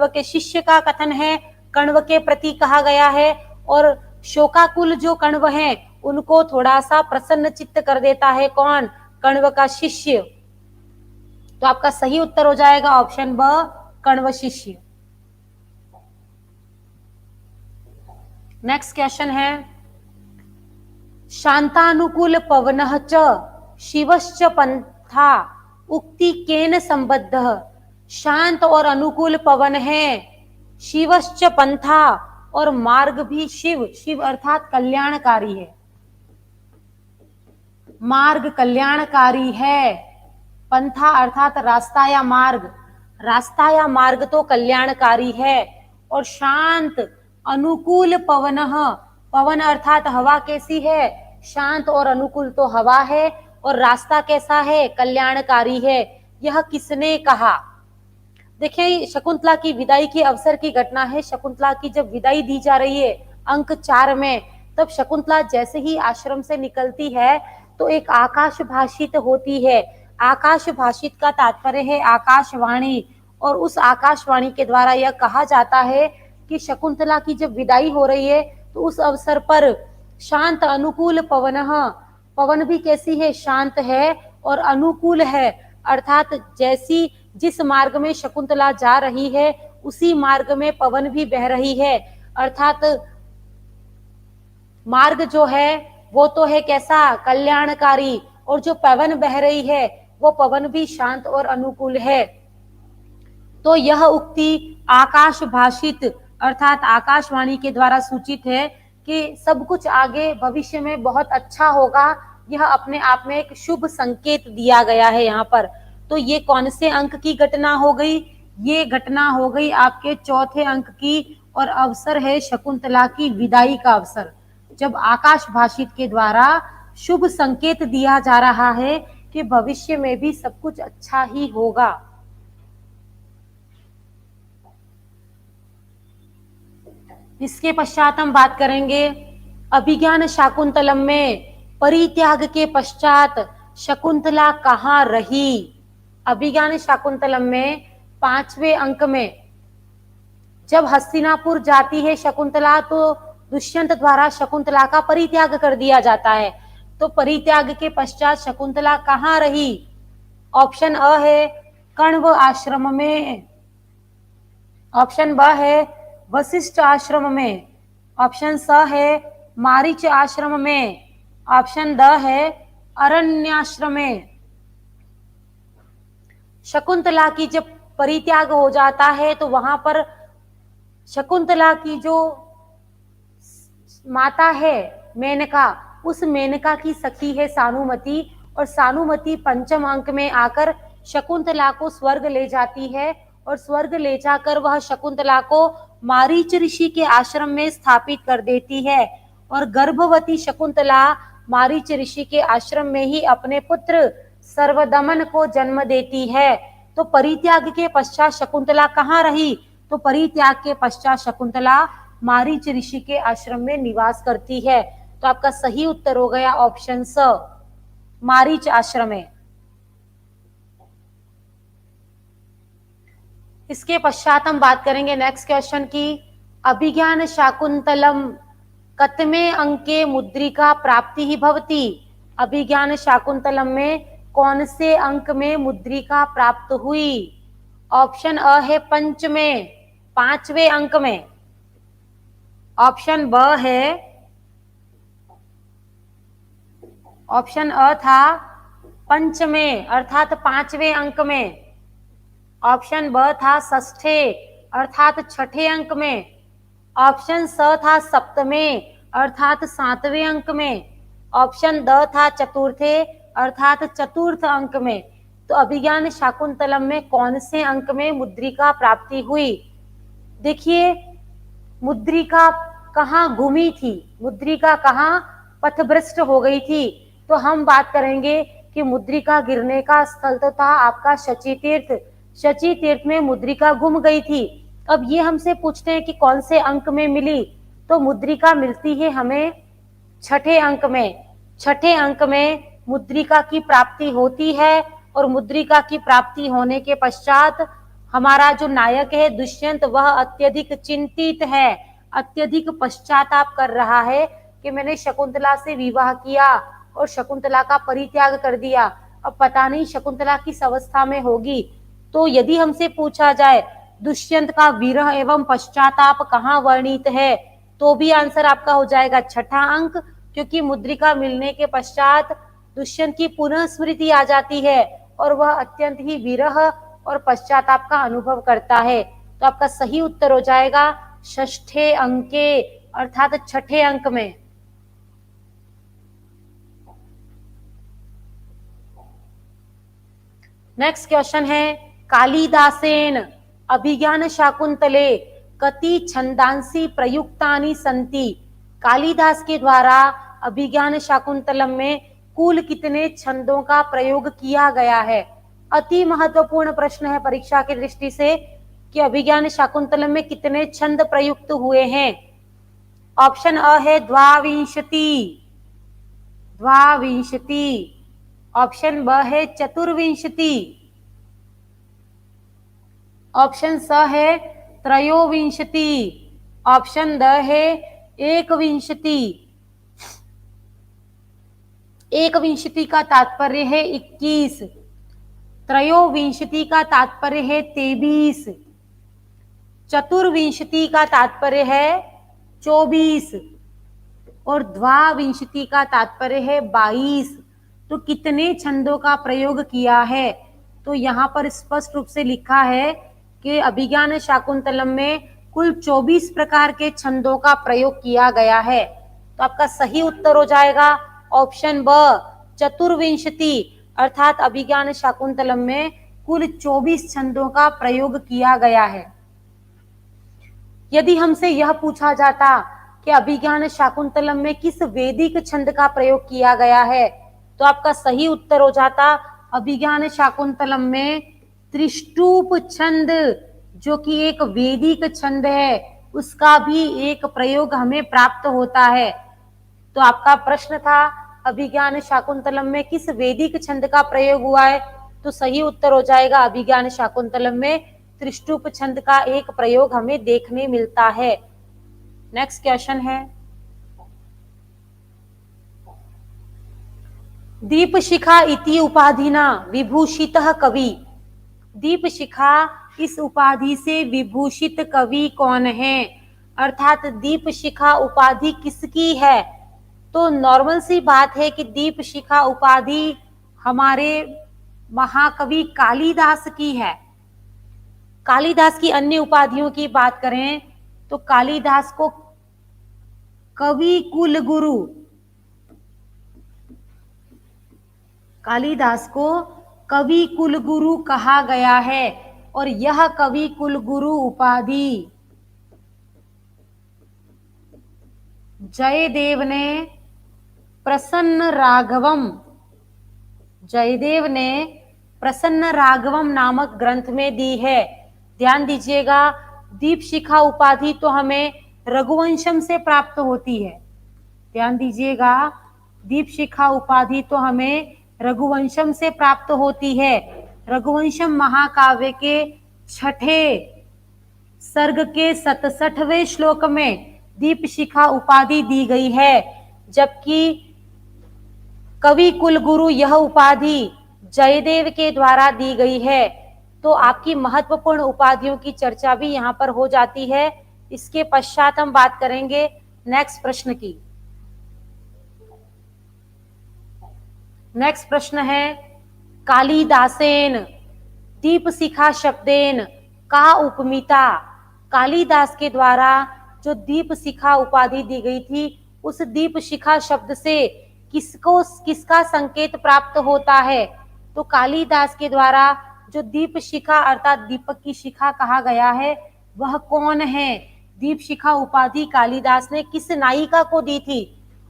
के शिष्य का कथन है, कण्व के प्रति कहा गया है, और शोकाकुल जो कण्व हैं उनको थोड़ा सा प्रसन्न चित्त कर देता है। कौन? कण्व का शिष्य। तो आपका सही उत्तर हो जाएगा ऑप्शन ब, कण्व शिष्य। नेक्स्ट क्वेश्चन है, शांतानुकूल पवनः च शिवश्च पंथा उक्ति केन संबद्धः। शांत और अनुकूल पवन है, शिवश्च पंथा और मार्ग भी शिव, शिव अर्थात कल्याणकारी है, मार्ग कल्याणकारी है, पंथा अर्थात रास्ता या मार्ग, रास्ता या मार्ग तो कल्याणकारी है। और शांत अनुकूल पवनः, पवन अर्थात हवा कैसी है? शांत और अनुकूल तो हवा है, और रास्ता कैसा है? कल्याणकारी है। यह किसने कहा? देखिए, शकुंतला की विदाई के अवसर की घटना है। शकुंतला की जब विदाई दी जा रही है अंक 4 में, तब शकुंतला जैसे ही आश्रम से निकलती है तो एक आकाश भाषित होती है। आकाश भाषित का तात्पर्य है आकाशवाणी, और उस आकाशवाणी के द्वारा यह कहा जाता है कि शकुंतला की जब विदाई हो रही है तो उस अवसर पर शांत अनुकूल पवनः, पवन भी कैसी है? शांत है और अनुकूल है, अर्थात जैसी जिस मार्ग में शकुंतला जा रही है उसी मार्ग में पवन भी बह रही है, अर्थात मार्ग जो है वो तो है कैसा? कल्याणकारी, और जो पवन बह रही है वो पवन भी शांत और अनुकूल है। तो यह उक्ति आकाश भाषित अर्थात आकाशवाणी के द्वारा सूचित है कि सब कुछ आगे भविष्य में बहुत अच्छा होगा। यह अपने आप में एक शुभ संकेत दिया गया है यहाँ पर। तो ये कौन से अंक की घटना हो गई? ये घटना हो गई आपके चौथे अंक की, और अवसर है शकुंतला की विदाई का अवसर, जब आकाश भाषित के द्वारा शुभ संकेत दिया जा रहा है कि भविष्य में भी सब कुछ अच्छा ही होगा। इसके पश्चात हम बात करेंगे अभिज्ञान शाकुंतलम में परित्याग के पश्चात शकुंतला कहाँ रही। अभिज्ञान शाकुंतलम में 5वें अंक में जब हस्तिनापुर जाती है शकुंतला तो दुष्यंत द्वारा शकुंतला का परित्याग कर दिया जाता है। तो परित्याग के पश्चात शकुंतला कहाँ रही? ऑप्शन अ है कण्व आश्रम में, ऑप्शन ब है वशिष्ठ आश्रम में, ऑप्शन स है मारीच आश्रम में, ऑप्शन द है अरण्याश्रम में। शकुंतला की जब परित्याग हो जाता है तो वहां पर शकुंतला की जो माता है मेनका, उस मेनका की सखी है सानुमति, और सानुमति पंचम अंक में आकर शकुंतला को स्वर्ग ले जाती है, और स्वर्ग ले जाकर वह शकुंतला को मारीच ऋषि के आश्रम में स्थापित कर देती है, और गर्भवती शकुंतला मारीच ऋषि के आश्रम में ही अपने पुत्र सर्वदमन को जन्म देती है। तो परित्याग के पश्चात शकुंतला कहाँ रही? तो परित्याग के पश्चात शकुंतला मारीच ऋषि के आश्रम में निवास करती है। तो आपका सही उत्तर हो गया ऑप्शन स, मारीच आश्रम में। इसके पश्चात हम बात करेंगे नेक्स्ट क्वेश्चन की, अभिज्ञान शाकुंतलम कतमे अंके मुद्रिका प्राप्ति ही भवती। अभिज्ञान शाकुंतलम में कौन से अंक में मुद्रिका प्राप्त हुई? ऑप्शन अ है पंचवें, पांचवें अंक में। ऑप्शन ब है, ऑप्शन अ था पंचवें अर्थात पांचवें अंक में। ऑप्शन ब था षष्ठे अर्थात छठे अंक में। ऑप्शन स था सप्तमें अर्थात सातवें अंक में। ऑप्शन द था चतुर्थे अर्थात चतुर्थ अंक में। तो अभिज्ञान शाकुंतलम में कौन से अंक में मुद्रिका प्राप्ति हुई? देखिए, मुद्रिका कहाँ घूमी थी, मुद्रिका कहाँ पथभ्रष्ट हो गई थी? तो हम बात करेंगे कि मुद्रिका गिरने का स्थल तो था आपका शची तीर्थ। शची तीर्थ में मुद्रिका गुम गई थी। अब ये हमसे पूछते हैं कि कौन से अंक में मिली, तो मुद्रिका मिलती है हमें छठे अंक में। छठे अंक में मुद्रिका की प्राप्ति होती है, और मुद्रिका की प्राप्ति होने के पश्चात हमारा जो नायक है दुष्यंत, वह अत्यधिक चिंतित है, अत्यधिक पश्चाताप कर रहा है कि मैंने शकुंतला से विवाह किया और शकुंतला का परित्याग कर दिया, अब पता नहीं शकुंतला किस अवस्था में होगी। तो यदि हमसे पूछा जाए दुष्यंत का विरह एवं पश्चाताप कहाँ वर्णित है, तो भी आंसर आपका हो जाएगा छठा अंक, क्योंकि मुद्रिका मिलने के पश्चात दुष्यंत की पुनः स्मृति आ जाती है और वह अत्यंत ही विरह और पश्चाताप का अनुभव करता है। तो आपका सही उत्तर हो जाएगा षष्ठे अंके अर्थात छठे अंक में। नेक्स्ट क्वेश्चन है, कालिदासेन अभिज्ञान शाकुंतले कति छंदांसी प्रयुक्तानि संति। कालिदास के द्वारा अभिज्ञान शाकुंतलम में कुल कितने छंदों का प्रयोग किया गया है? अति महत्वपूर्ण प्रश्न है परीक्षा की दृष्टि से कि अभिज्ञान शाकुंतलम में कितने छंद प्रयुक्त हुए हैं। ऑप्शन अ है द्वाविंशति, द्वाविंशति। ऑप्शन ब है चतुर्विंशति। ऑप्शन स है त्रयोविंशति। ऑप्शन द है एकविंशति। एकविंशति का तात्पर्य है 21, त्रयोविंशति का तात्पर्य है 23, चतुर्विंशति का तात्पर्य है 24 और द्वाविंशति का तात्पर्य है 22। तो कितने छंदों का प्रयोग किया है? तो यहाँ पर स्पष्ट रूप से लिखा है कि अभिज्ञान शाकुंतलम में कुल 24 प्रकार के छंदों का प्रयोग किया गया है। तो आपका सही उत्तर हो जाएगा ऑप्शन ब चतुर्विंशति, अर्थात अभिज्ञान शाकुंतलम में कुल 24 छंदों का प्रयोग किया गया है। यदि हमसे यह पूछा जाता कि अभिज्ञान शाकुंतलम में किस वैदिक छंद का प्रयोग किया गया है, तो आपका सही उत्तर हो जाता अभिज्ञान शाकुंतलम में त्रिष्टुप छंद, जो कि एक वैदिक छंद है, उसका भी एक प्रयोग हमें प्राप्त होता है। तो आपका प्रश्न था अभिज्ञान शाकुंतलम में किस वैदिक छंद का प्रयोग हुआ है, तो सही उत्तर हो जाएगा अभिज्ञान शाकुंतलम में त्रिष्टुप छंद का एक प्रयोग हमें देखने मिलता है। नेक्स्ट क्वेश्चन है, दीपशिखा इति उपाधिना विभूषितः कवि। दीपशिखा इस उपाधि से विभूषित कवि कौन है? अर्थात दीपशिखा उपाधि किसकी है? तो नॉर्मल सी बात है कि दीपशिखा उपाधि हमारे महाकवि कालिदास की है। कालिदास की अन्य उपाधियों की बात करें तो कालिदास को कवि कुल गुरु, कालिदास को कवि कुल गुरु कहा गया है। और यह कवि कुल गुरु उपाधि जयदेव ने प्रसन्न राघवम, जयदेव ने प्रसन्न राघवम नामक ग्रंथ में दी है। ध्यान दीजिएगा, दीपशिखा उपाधि तो हमें रघुवंशम से प्राप्त होती है। ध्यान दीजिएगा, दीपशिखा उपाधि तो हमें रघुवंशम से प्राप्त होती है। रघुवंशम महाकाव्य के 6ठे सर्ग के 67वें श्लोक में दीपशिखा उपाधि दी गई है, जबकि कवि कुलगुरु यह उपाधि जयदेव के द्वारा दी गई है। तो आपकी महत्वपूर्ण उपाधियों की चर्चा भी यहाँ पर हो जाती है। इसके पश्चात हम बात करेंगे नेक्स्ट प्रश्न की। नेक्स्ट प्रश्न है, कालिदासेन दीपशिखा शब्देन का उपमिता। कालिदास के द्वारा जो दीपशिखा उपाधि दी गई थी, उस दीपशिखा शब्द से किसका संकेत प्राप्त होता है? तो कालिदास के द्वारा जो दीपशिखा अर्थात दीपक की शिखा कहा गया है, वह कौन है? दीपशिखा उपाधि कालिदास ने किस नायिका को दी थी?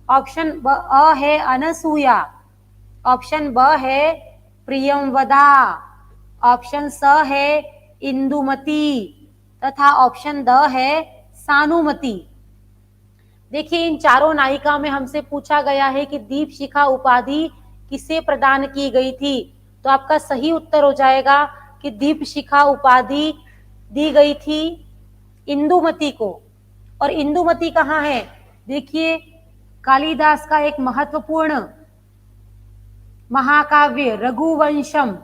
ऑप्शन अ है अनसुया, ऑप्शन ब है प्रियंवदा, ऑप्शन स है इंदुमती तथा ऑप्शन द है सानुमती। देखिए, इन चारों नायिका में हमसे पूछा गया है कि दीपशिखा उपाधि किसे प्रदान की गई थी। तो आपका सही उत्तर हो जाएगा कि दीपशिखा उपाधि दी गई थी इंदुमती को। और इंदुमती कहाँ है? देखिए, कालिदास का एक महत्वपूर्ण महाकाव्य रघुवंशम,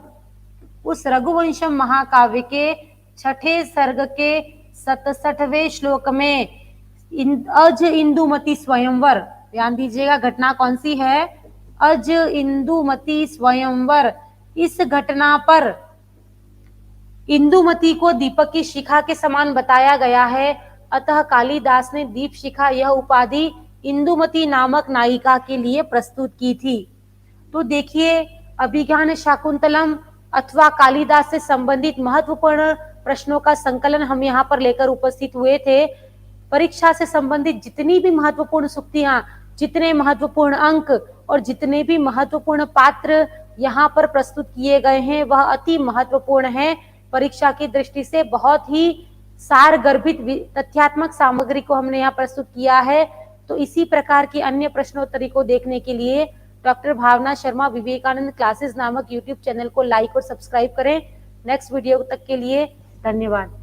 उस रघुवंशम महाकाव्य के 6ठे सर्ग के 67वें श्लोक में अज इंदुमती स्वयंवर, ध्यान दीजिएगा घटना कौन सी है? अज इंदुमती स्वयंवर। इस घटना पर इंदुमती को दीपक की शिखा के समान बताया गया है, अतः कालिदास ने दीपशिखा यह उपाधि इंदुमती नामक नायिका के लिए प्रस्तुत की थी। तो देखिए, अभिज्ञान शाकुंतलम अथवा कालिदास से संबंधित महत्वपूर्ण प्रश्नों का संकलन हम यहाँ पर लेकर उपस्थित हुए थे। परीक्षा से संबंधित जितनी भी महत्वपूर्ण सूक्तियां, जितने महत्वपूर्ण अंक और जितने भी महत्वपूर्ण पात्र यहाँ पर प्रस्तुत किए गए हैं, वह अति महत्वपूर्ण है। परीक्षा की दृष्टि से बहुत ही सार गर्भित तथ्यात्मक सामग्री को हमने यहाँ प्रस्तुत किया है। तो इसी प्रकार की अन्य प्रश्नोत्तरी को देखने के लिए डॉक्टर भावना शर्मा विवेकानंद क्लासेस नामक यूट्यूब चैनल को लाइक और सब्सक्राइब करें। नेक्स्ट वीडियो तक के लिए धन्यवाद।